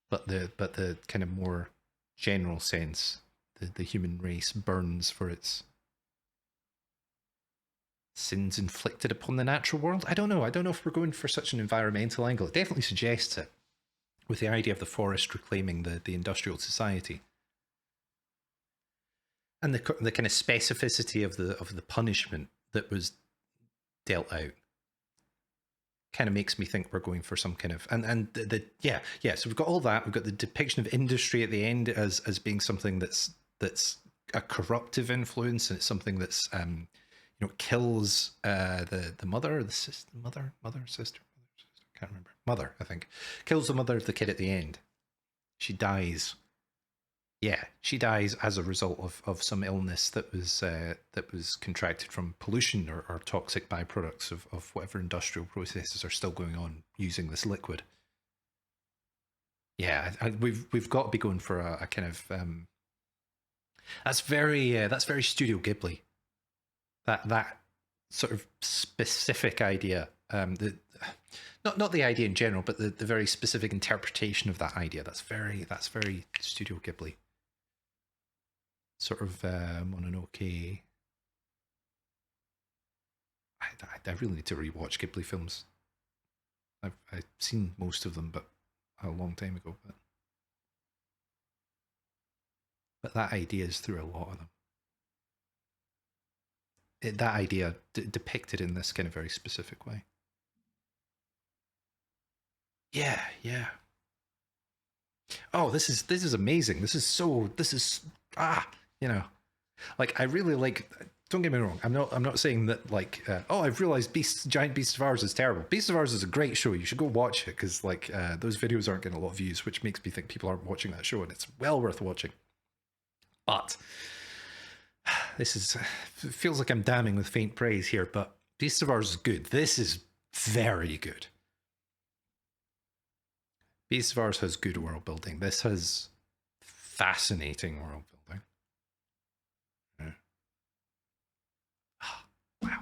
But the kind of more general sense, the human race burns for its sins inflicted upon the natural world. I don't know if we're going for such an environmental angle. It definitely suggests it, with the idea of the forest reclaiming the industrial society, and the kind of specificity of the punishment that was dealt out kind of makes me think we're going for some kind of yeah. So we've got all that. We've got the depiction of industry at the end as being something that's a corruptive influence, and it's something that's kills the mother or the sister, sister, can't remember, mother, I think, kills the mother of the kid at the end. She dies Yeah, she dies as a result of some illness that was contracted from pollution or toxic byproducts of whatever industrial processes are still going on using this liquid. Yeah, we've got to be going for a kind of that's very Studio Ghibli. That sort of specific idea, the not the idea in general, but the very specific interpretation of that idea. That's very Studio Ghibli. Sort of Mononoke. I really need to rewatch Ghibli films. I've seen most of them, but a long time ago. But that idea is through a lot of them. That idea depicted in this kind of very specific way. Yeah, yeah. Oh, this is amazing. This is you know, like I really like. Don't get me wrong. I'm not saying that like I've realized Giant Beasts of Ours is terrible. Beasts of Ours is a great show. You should go watch it because like those videos aren't getting a lot of views, which makes me think people aren't watching that show, and it's well worth watching. But feels like I'm damning with faint praise here. But Beasts of Ours is good. This is very good. Beasts of Ours has good world building. This has fascinating world building. Yeah. Oh, wow.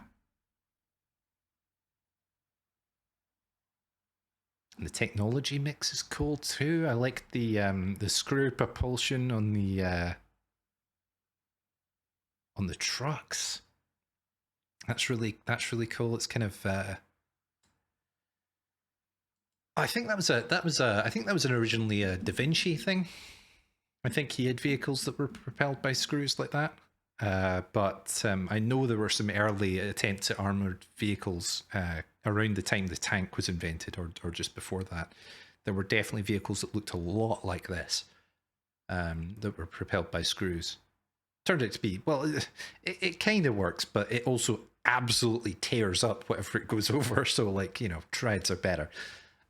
And the technology mix is cool too. I like the screw propulsion on the trucks. That's really cool. It's kind of I think that was an originally a Da Vinci thing. I think he had vehicles that were propelled by screws like that. But I know there were some early attempts at armored vehicles around the time the tank was invented, or just before that. There were definitely vehicles that looked a lot like this, that were propelled by screws. Turned out to be, well, it kind of works, but it also absolutely tears up whatever it goes over. So, like, treads are better.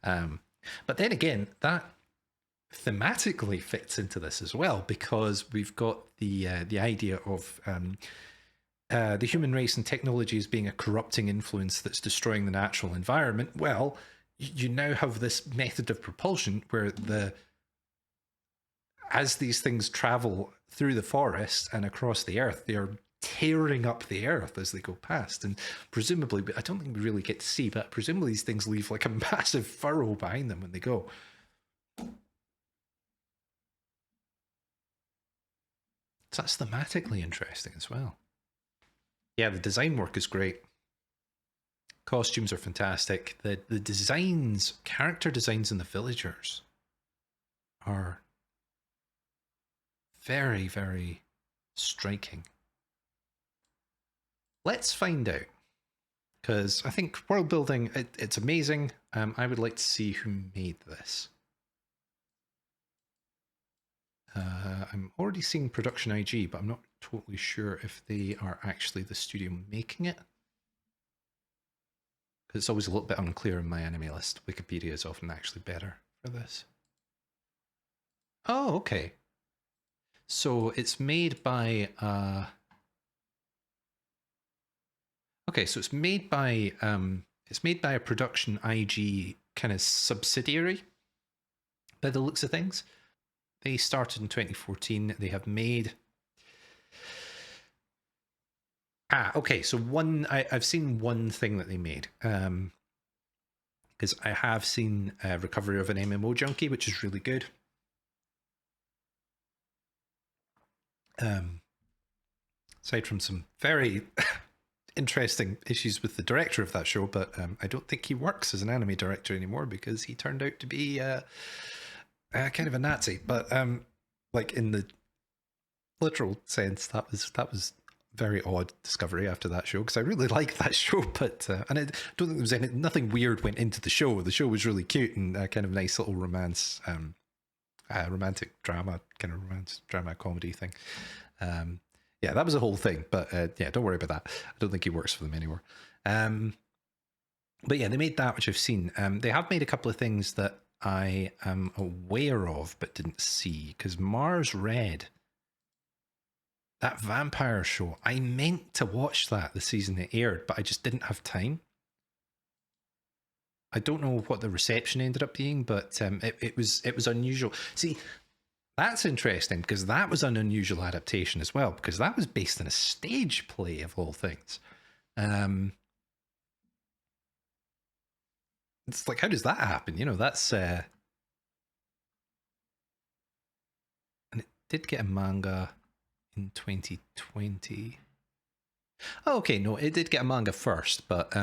But then again, that thematically fits into this as well, because we've got the idea of the human race and technology as being a corrupting influence that's destroying the natural environment. Well, you now have this method of propulsion where as these things travel through the forest and across the earth, they are tearing up the earth as they go past. And presumably, I don't think we really get to see, but presumably these things leave like a massive furrow behind them when they go. So that's thematically interesting as well. Yeah, the design work is great. Costumes are fantastic. The designs, character designs in the villagers are very, very striking. Let's find out, because I think world building, it's amazing. I would like to see who made this. I'm already seeing Production IG, but I'm not totally sure if they are actually the studio making it. Because it's always a little bit unclear in my anime list. Wikipedia is often actually better for this. Oh, okay. So it's made by... Okay, so it's made by a Production IG kind of subsidiary, by the looks of things. They started in 2014. They have made... okay, so I've seen one thing that they made. Because I have seen Recovery of an MMO Junkie, which is really good. Aside from some very interesting issues with the director of that show, but I don't think he works as an anime director anymore because he turned out to be kind of a Nazi. But like in the literal sense, that was very odd discovery after that show, because I really liked that show, but and I don't think there was nothing weird went into the show. The show was really cute and a kind of nice little romance, romantic drama, kind of romance drama comedy thing. Yeah, that was a whole thing, but yeah, don't worry about that. I don't think he works for them anymore. But yeah, they made that, which I've seen. They have made a couple of things that I am aware of but didn't see, because Mars Red, that vampire show, I meant to watch that the season it aired, but I just didn't have time. I don't know what the reception ended up being, but it was unusual. See, that's interesting, because that was an unusual adaptation as well, because that was based on a stage play of all things. It's like, how does that happen? You know, that's and it did get a manga in 2020. Oh, okay, no, it did get a manga first, but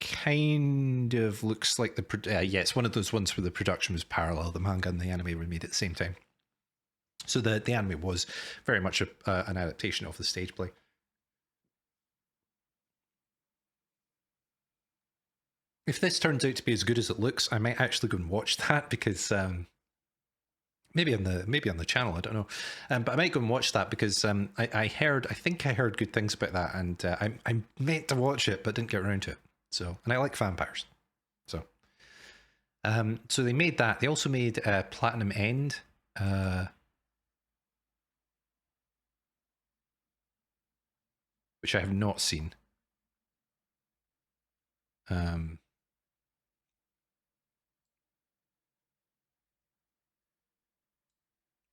kind of looks like yeah, it's one of those ones where the production was parallel. The manga and the anime were made at the same time. So the anime was very much an adaptation of the stage play. If this turns out to be as good as it looks, I might actually go and watch that, because maybe on the channel, I don't know, but I might go and watch that, because I think I heard good things about that, and I meant to watch it but didn't get around to it. So, and I like vampires, so so they made that. They also made Platinum End. Which I have not seen.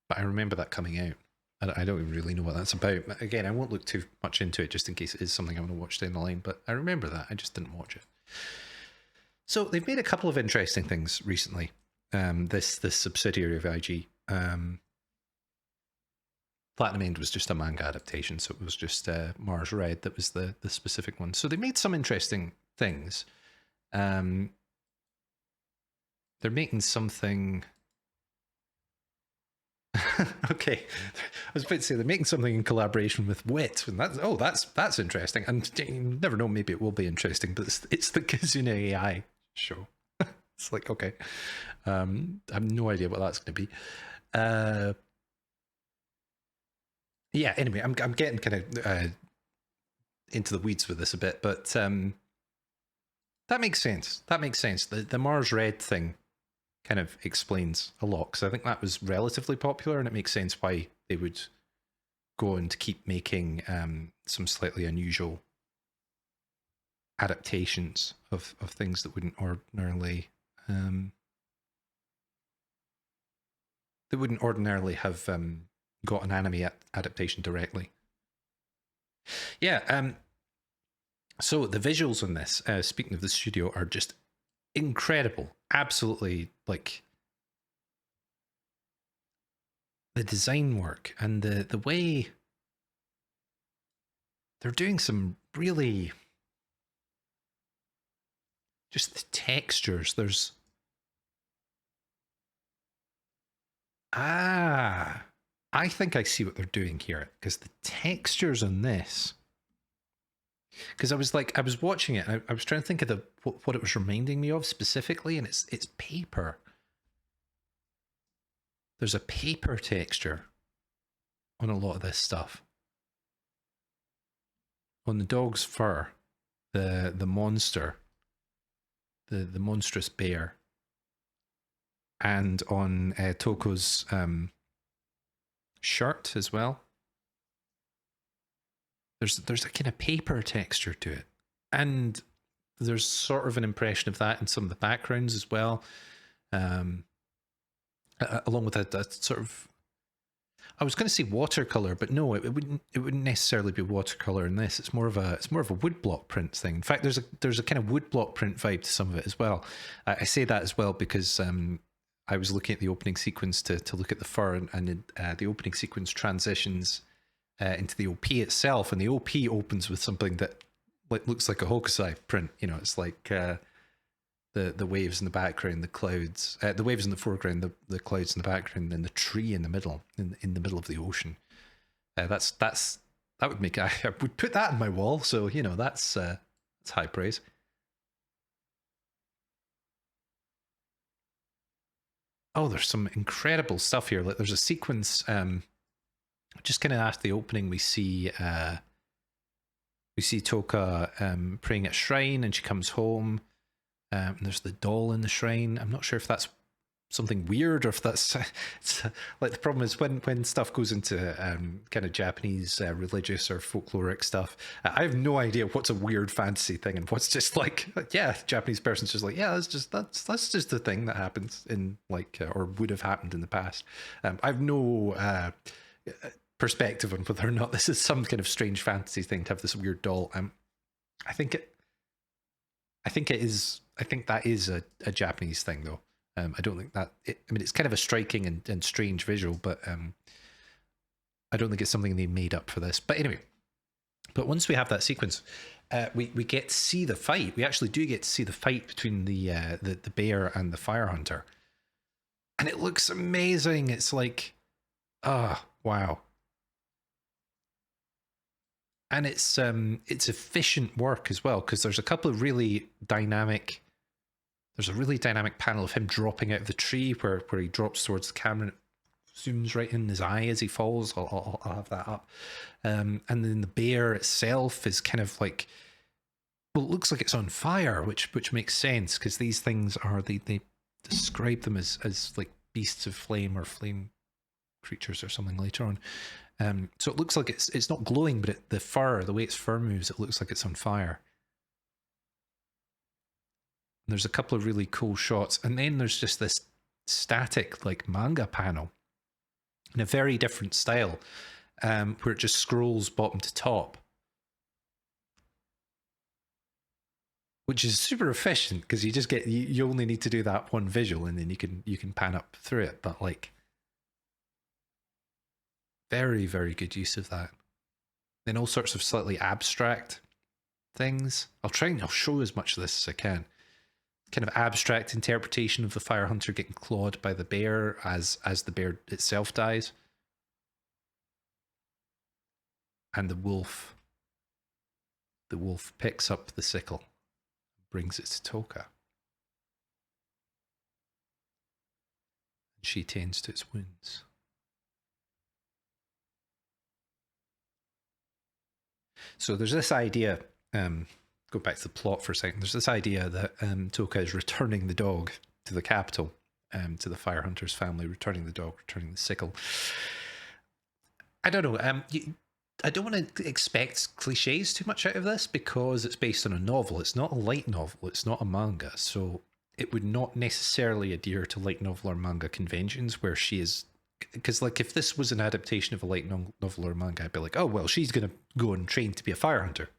But I remember that coming out. I don't even really know what that's about. Again, I won't look too much into it, just in case it is something I want to watch down the line, but I remember that. I just didn't watch it. So they've made a couple of interesting things recently. This subsidiary of IG. Platinum End was just a manga adaptation, so it was just Mars Red that was the specific one. So they made some interesting things. They're making something... Okay, I was about to say they're making something in collaboration with Wit, and that's interesting. And you never know, maybe it will be interesting. But it's the Kizune AI show. It's like, okay, I have no idea what that's going to be. Yeah. Anyway, I'm getting kind of into the weeds with this a bit, but that makes sense. That makes sense. The Mars Red thing kind of explains a lot, because I think that was relatively popular, and it makes sense why they would go and keep making some slightly unusual adaptations of things that wouldn't ordinarily have got an anime adaptation directly. Yeah. So the visuals on this, speaking of the studio, are just incredible. Absolutely, like the design work and the way they're doing some really, just the textures. There's I think I see what they're doing here, because the textures on this, because I was watching it, I was trying to think of what it was reminding me of specifically, and it's paper. There's a paper texture on a lot of this stuff. On the dog's fur, the monster, the monstrous bear, and on Toko's shirt as well. There's a kind of paper texture to it, and there's sort of an impression of that in some of the backgrounds as well, along with a sort of, I was going to say watercolor, but no, it wouldn't necessarily be watercolor in this. It's more of a woodblock print thing. In fact, there's a kind of woodblock print vibe to some of it as well. I say that as well because I was looking at the opening sequence to look at the fur, and the opening sequence transitions into the OP itself, and the OP opens with something that looks like a Hokusai print. You know, it's like the waves in the background, the clouds, the waves in the foreground, the clouds in the background, and the tree in the middle, in the middle of the ocean. That would make, I would put that in my wall. So you know, that's high praise. Oh, there's some incredible stuff here. Like there's a sequence, just kind of after the opening, we see Toka praying at shrine, and she comes home. And there's the doll in the shrine. I'm not sure if that's something weird or if that's it's, like the problem is when stuff goes into kind of Japanese religious or folkloric stuff, I have no idea what's a weird fantasy thing and what's just like, yeah, Japanese person's just like, yeah, that's just the thing that happens in like or would have happened in the past. I have no perspective on whether or not this is some kind of strange fantasy thing to have this weird doll. I think it is. I think that is a Japanese thing, though. I don't think that. I mean, it's kind of a striking and strange visual, but I don't think it's something they made up for this. But anyway, but once we have that sequence, we get to see the fight. We actually do get to see the fight between the bear and the fire hunter, and it looks amazing. It's like, wow. And it's efficient work as well, because there's a couple of really dynamic. There's a really dynamic panel of him dropping out of the tree where he drops towards the camera and it zooms right in his eye as he falls. I'll have that up. And then the bear itself is kind of like, well, it looks like it's on fire, which makes sense because these things are they describe them as like beasts of flame or flame creatures or something later on. So it looks like it's not glowing, but the way its fur moves, it looks like it's on fire. There's a couple of really cool shots, and then there's just this static like manga panel in a very different style, where it just scrolls bottom to top, which is super efficient because you just you only need to do that one visual, and then you can pan up through it. But like, very, very good use of that. Then all sorts of slightly abstract things. I'll show as much of this as I can. Kind of abstract interpretation of the fire hunter getting clawed by the bear as the bear itself dies. And the wolf picks up the sickle, brings it to Toka. And she tends to its wounds. So there's this idea, go back to the plot for a second. There's this idea that Toka is returning the dog to the capital, to the fire hunter's family, returning the dog, returning the sickle. I don't know. I don't want to expect cliches too much out of this because it's based on a novel. It's not a light novel. It's not a manga. So it would not necessarily adhere to light novel or manga conventions where she is. Because like if this was an adaptation of a light novel or manga, I'd be like, oh, well, she's going to go and train to be a fire hunter.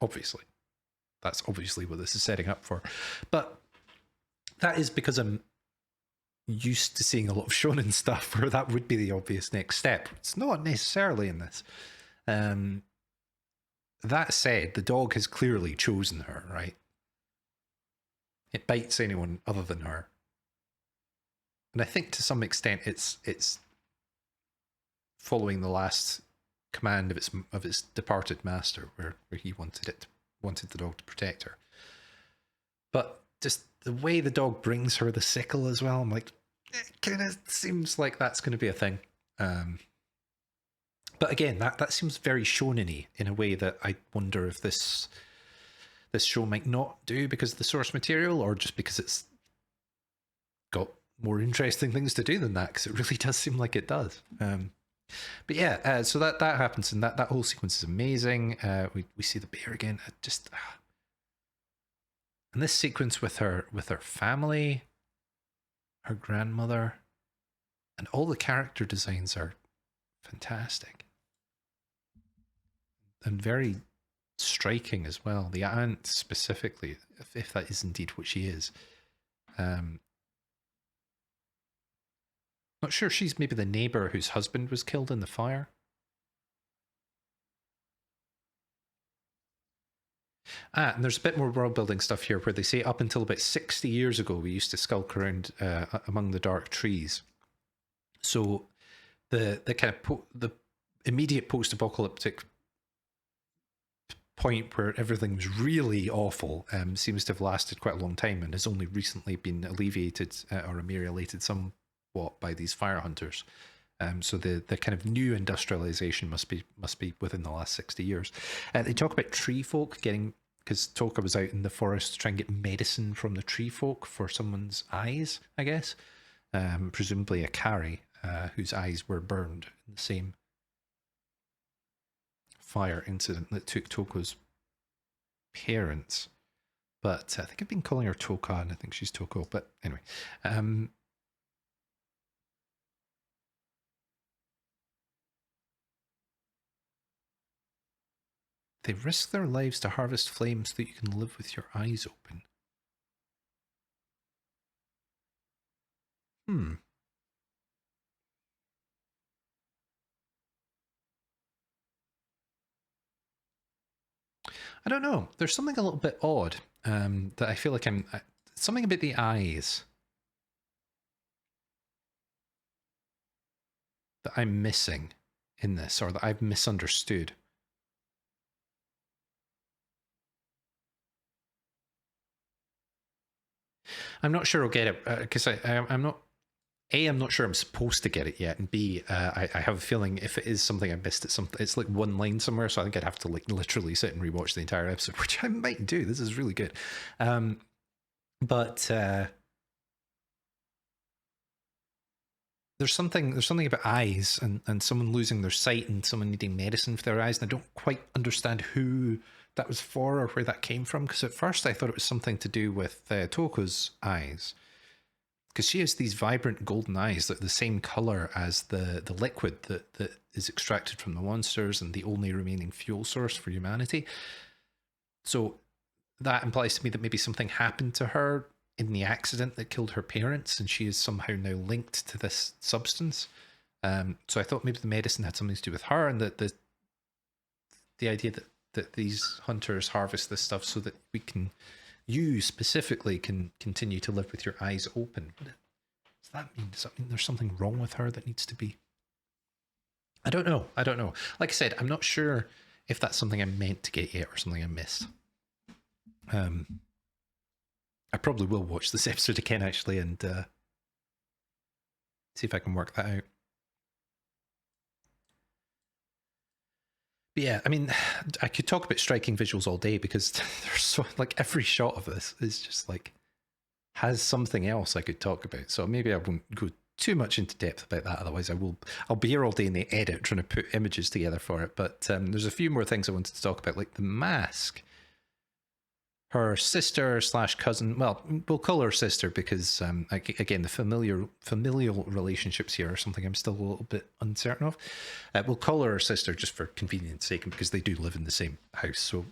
Obviously. That's obviously what this is setting up for. But that is because I'm used to seeing a lot of shonen stuff where that would be the obvious next step. It's not necessarily in this. That said, the dog has clearly chosen her, right? It bites anyone other than her. And I think to some extent it's following the last command of its departed master, where he wanted the dog to protect her. But just the way the dog brings her the sickle as well, I'm like, it kind of seems like that's going to be a thing. But again, that seems very shonen-y in a way that I wonder if this show might not do because of the source material, or just because it's got more interesting things to do than that, because it really does seem like it does. But yeah, so that happens, and that whole sequence is amazing. We see the bear again. And this sequence with her family, her grandmother, and all the character designs are fantastic and very striking as well. The aunt specifically, if that is indeed what she is. Not sure, she's maybe the neighbor whose husband was killed in the fire. And there's a bit more world building stuff here where they say up until about 60 years ago we used to skulk around among the dark trees. So the kind of the immediate post-apocalyptic point where everything was really awful seems to have lasted quite a long time and has only recently been alleviated or ameliorated somewhat by these fire hunters. So the kind of new industrialization must be within the last 60 years. They talk about tree folk getting because Toka was out in the forest to try and get medicine from the tree folk for someone's eyes, I guess. Presumably a Hikari, whose eyes were burned in the same fire incident that took Toko's parents. But I think I've been calling her Toka, and I think she's Toko. But anyway, they risk their lives to harvest flames so that you can live with your eyes open. I don't know. There's something a little bit odd that I feel like something about the eyes that I'm missing in this, or that I've misunderstood. I'm not sure I'll get it because I'm not. A, I'm not sure I'm supposed to get it yet, and B, I have a feeling if it is something I missed, it's like one line somewhere, so I think I'd have to like literally sit and rewatch the entire episode, which I might do. This is really good, but there's something about eyes and someone losing their sight and someone needing medicine for their eyes, and I don't quite understand who that was for or where that came from, because at first I thought it was something to do with Toko's eyes. Because she has these vibrant golden eyes that are the same color as the liquid that is extracted from the monsters and the only remaining fuel source for humanity. So that implies to me that maybe something happened to her in the accident that killed her parents, and she is somehow now linked to this substance. So I thought maybe the medicine had something to do with her, and that the idea that these hunters harvest this stuff so that you specifically can continue to live with your eyes open. What does that mean? Does that mean there's something wrong with her that needs to be? I don't know. Like I said, I'm not sure if that's something I meant to get yet or something I missed. I probably will watch this episode again, actually, and see if I can work that out. But yeah, I mean, I could talk about striking visuals all day because there's so like every shot of this is just like has something else I could talk about. So maybe I won't go too much into depth about that. Otherwise, I'll be here all day in the edit trying to put images together for it. But there's a few more things I wanted to talk about, like the mask. Her sister / cousin, well, we'll call her sister because, again, the familial relationships here are something I'm still a little bit uncertain of. We'll call her sister just for convenience sake, and because they do live in the same house. So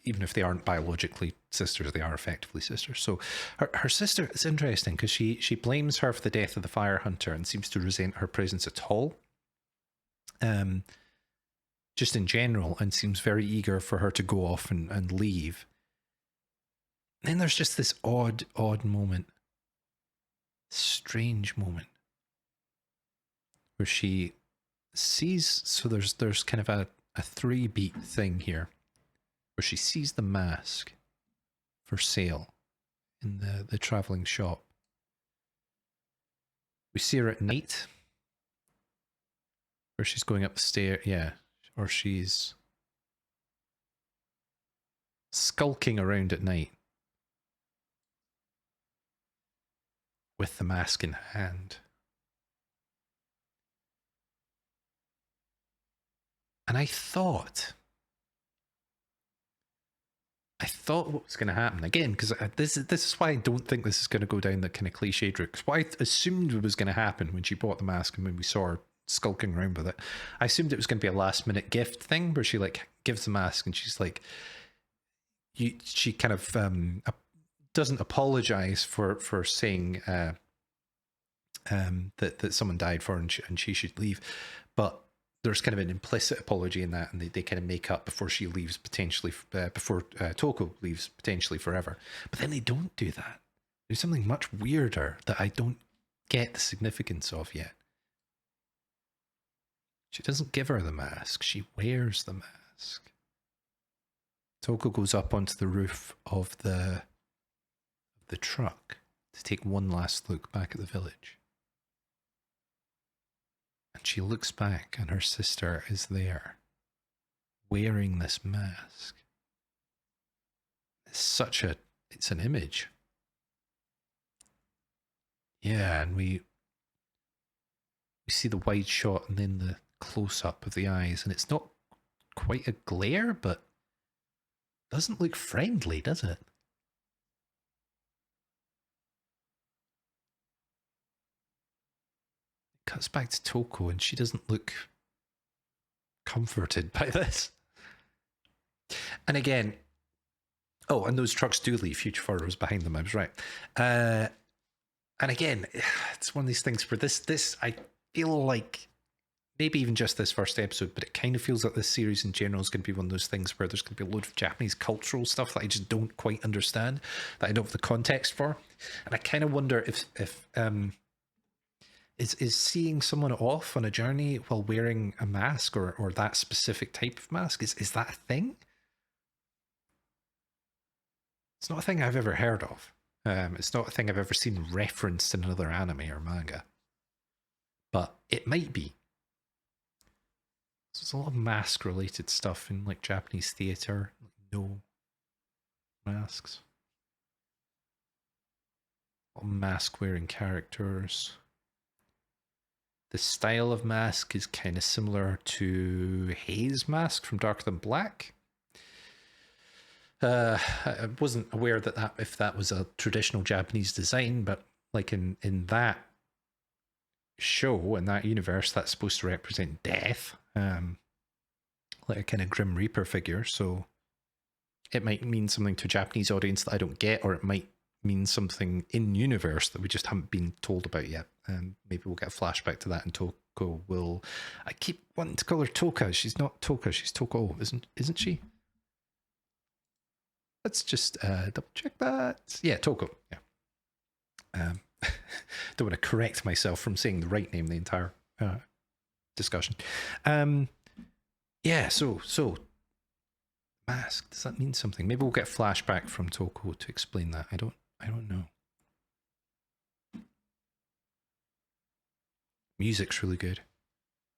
even if they aren't biologically sisters, they are effectively sisters. So her sister is interesting because she blames her for the death of the fire hunter and seems to resent her presence at all. Just in general, and seems very eager for her to go off and leave. Then there's just this odd moment, strange moment, where she sees, so there's kind of a 3-beat thing here, where she sees the mask for sale in the traveling shop. We see her at night, where she's going up the stair, yeah, or she's skulking around at night with the mask in hand. And I thought what was going to happen, again, because this is why I don't think this is going to go down the kind of cliched route, because what I assumed was going to happen when she bought the mask and when we saw her skulking around with it, I assumed it was going to be a last minute gift thing where she like gives the mask and she's like, she kind of doesn't apologize for saying that someone died for her and she should leave, but there's kind of an implicit apology in that, and they kind of make up before she leaves, potentially before Toko leaves potentially forever. But then they don't do that. There's something much weirder that I don't get the significance of yet. She doesn't give her the mask, she wears the mask. Toko goes up onto the roof of the truck to take one last look back at the village. And she looks back and her sister is there, wearing this mask. it's an image. Yeah, and we see the wide shot and then the close-up of the eyes, and it's not quite a glare, but doesn't look friendly, does it? Cuts back to Toko, and she doesn't look comforted by this. And again, oh, and those trucks do leave huge furrows behind them. I was right. And again, it's one of these things where this I feel like maybe even just this first episode, but it kind of feels like this series in general is going to be one of those things where there's going to be a load of Japanese cultural stuff that I just don't quite understand, that I don't have the context for. And I kind of wonder if is seeing someone off on a journey while wearing a mask or that specific type of mask, is that a thing? It's not a thing I've ever heard of. It's not a thing I've ever seen referenced in another anime or manga. But it might be. So there's a lot of mask-related stuff in like Japanese theatre. No masks. A lot of mask-wearing characters. The style of mask is kind of similar to Hei's mask from Darker Than Black. I wasn't aware that if that was a traditional Japanese design, but like in that show, in that universe, that's supposed to represent death, like a kind of Grim Reaper figure. So it might mean something to a Japanese audience that I don't get, or it might mean something in universe that we just haven't been told about yet. Maybe we'll get a flashback to that, and Toko will. I keep wanting to call her Toka. She's not Toka. She's Toko, isn't she? Let's just double check that. Yeah, Toko. Yeah. Don't want to correct myself from saying the right name the entire discussion. Yeah. So mask. Does that mean something? Maybe we'll get a flashback from Toko to explain that. I don't know. Music's really good.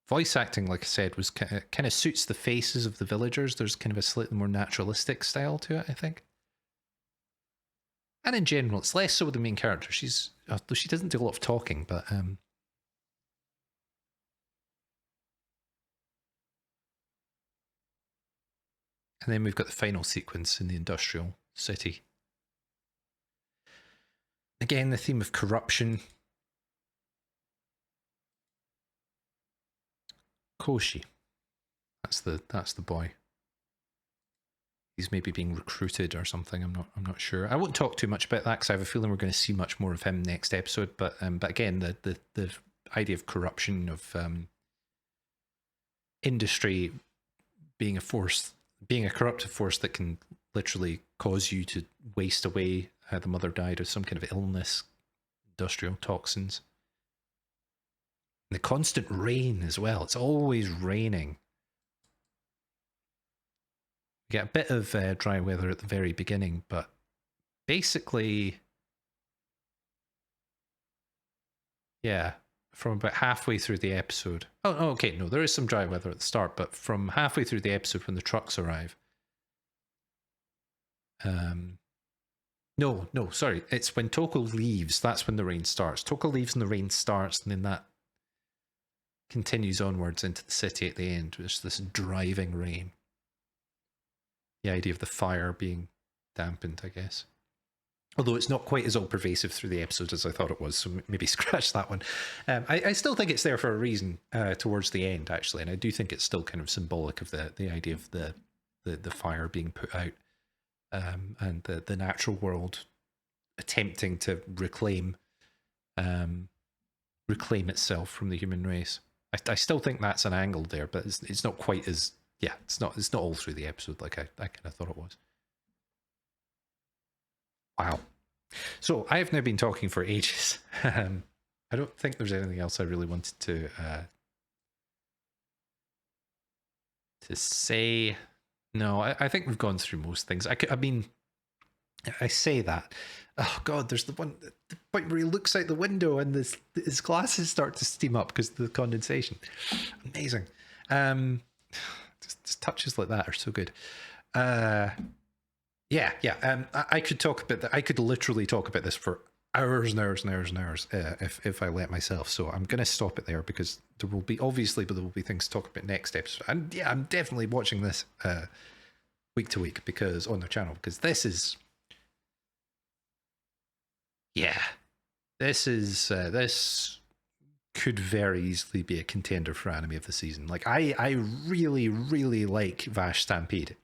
Voice acting, like I said, was kind of suits the faces of the villagers. There's kind of a slightly more naturalistic style to it, I think. And in general, it's less so with the main character. Though she doesn't do a lot of talking, but and then we've got the final sequence in the industrial city. Again, the theme of corruption. Koshi. That's the boy. He's maybe being recruited or something. I'm not sure. I won't talk too much about that because I have a feeling we're going to see much more of him next episode. But again, the idea of corruption, of industry being a force, being a corruptive force that can literally cause you to waste away. The mother died of some kind of illness, industrial toxins. And the constant rain as well. It's always raining. We get a bit of dry weather at the very beginning, but basically, yeah, from about halfway through the episode. Oh, okay, no, there is some dry weather at the start, but from halfway through the episode when the trucks arrive. No, sorry. It's when Toko leaves, that's when the rain starts. Toko leaves and the rain starts, and then that continues onwards into the city at the end. There's this driving rain. The idea of the fire being dampened, I guess. Although it's not quite as all-pervasive through the episode as I thought it was, so maybe scratch that one. I still think it's there for a reason towards the end, actually, and I do think it's still kind of symbolic of the idea of the fire being put out, and the natural world attempting to reclaim itself from the human race. I still think that's an angle there, but it's not quite as... Yeah, it's not all through the episode like I kind of thought it was. Wow. So I've now been talking for ages. I don't think there's anything else I really wanted to say. No, I think we've gone through most things. I mean, I say that. Oh God, there's the point where he looks out the window and his glasses start to steam up because of the condensation. Amazing. Just touches like that are so good. Yeah, Yeah, yeah. I could talk about that. I could literally talk about this for hours and hours and hours and hours if I let myself. So I'm going to stop it there because there will be obviously, but there will be things to talk about next episode. And yeah, I'm definitely watching this week to week because on their channel because this is, yeah, this could very easily be a contender for anime of the season. Like I really really like Vash Stampede.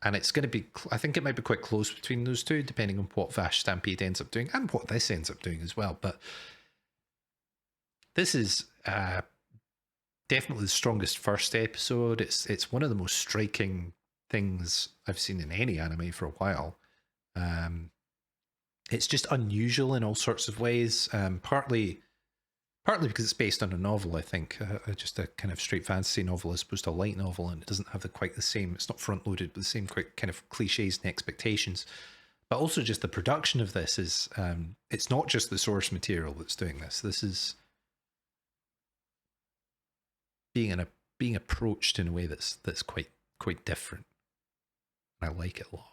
And it's going to be, I think it might be quite close between those two, depending on what Vash Stampede ends up doing and what this ends up doing as well. But this is definitely the strongest first episode. It's one of the most striking things I've seen in any anime for a while. It's just unusual in all sorts of ways. Partly because it's based on a novel, I think, just a kind of straight fantasy novel as opposed to a light novel, and it doesn't have quite the same, it's not front-loaded with the same quite kind of cliches and expectations. But also just the production of this is, it's not just the source material that's doing this. This is being approached in a way that's quite different. And I like it a lot.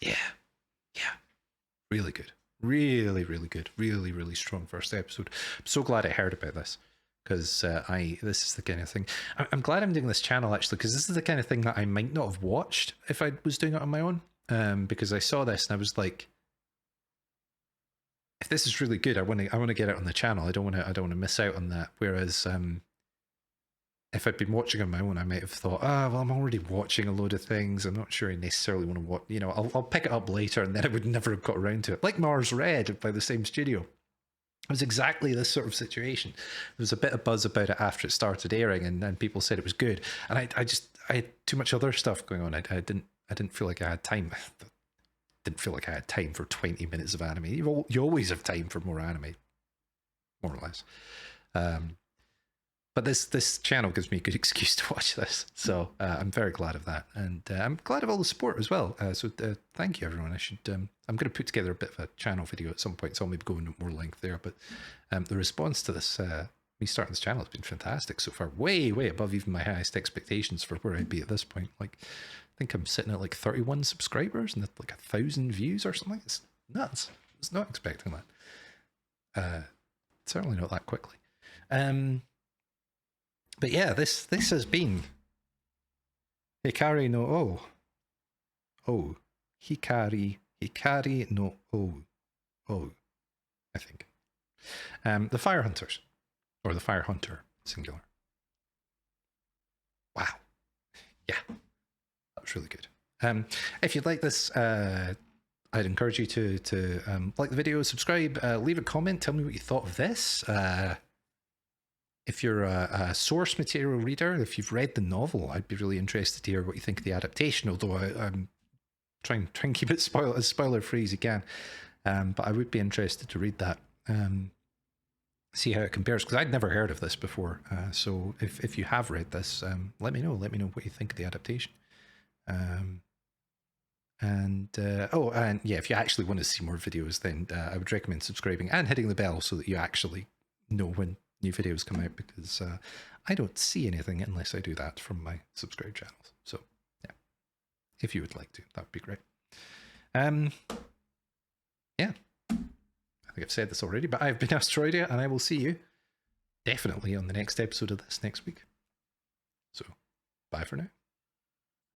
Yeah, really good. Really, really good. Really, really strong first episode. I'm so glad I heard about this because this is the kind of thing. I'm glad I'm doing this channel actually because this is the kind of thing that I might not have watched if I was doing it on my own. Because I saw this and I was like, if this is really good, I want to get it on the channel. I don't want to miss out on that. Whereas if I'd been watching on my own, I might have thought, well, I'm already watching a load of things. I'm not sure I necessarily want to watch, I'll pick it up later and then I would never have got around to it. Like Mars Red by the same studio. It was exactly this sort of situation. There was a bit of buzz about it after it started airing and people said it was good. And I had too much other stuff going on. I didn't feel like I had time. Didn't feel like I had time for 20 minutes of anime. You always have time for more anime, more or less. But this channel gives me a good excuse to watch this, so I'm very glad of that, and I'm glad of all the support as well. So thank you, everyone. I'm going to put together a bit of a channel video at some point, so I'll maybe go into more length there. But the response to this, me starting this channel, has been fantastic so far. Way above even my highest expectations for where I'd be at this point. Like, I think I'm sitting at like 31 subscribers and like 1,000 views or something. It's nuts. I was not expecting that. Certainly not that quickly. But yeah, this has been Hikarinoou. Hikarinoou, I think. The Fire Hunters, or the Fire Hunter, singular. Wow. Yeah, that was really good. If you'd like this, I'd encourage you to like the video, subscribe, leave a comment, tell me what you thought of this. If you're a source material reader, if you've read the novel, I'd be really interested to hear what you think of the adaptation, although I'm trying to keep it as spoiler-free as you can. But I would be interested to read that, see how it compares, because I'd never heard of this before. So if you have read this, let me know. Let me know what you think of the adaptation. And yeah, if you actually want to see more videos, then I would recommend subscribing and hitting the bell so that you actually know when new videos come out, because I don't see anything unless I do that from my subscribe channels. So yeah, if you would like to, that would be great. Yeah, I think I've said this already, but I've been Asteroidia, and I will see you definitely on the next episode of this next week. So bye for now.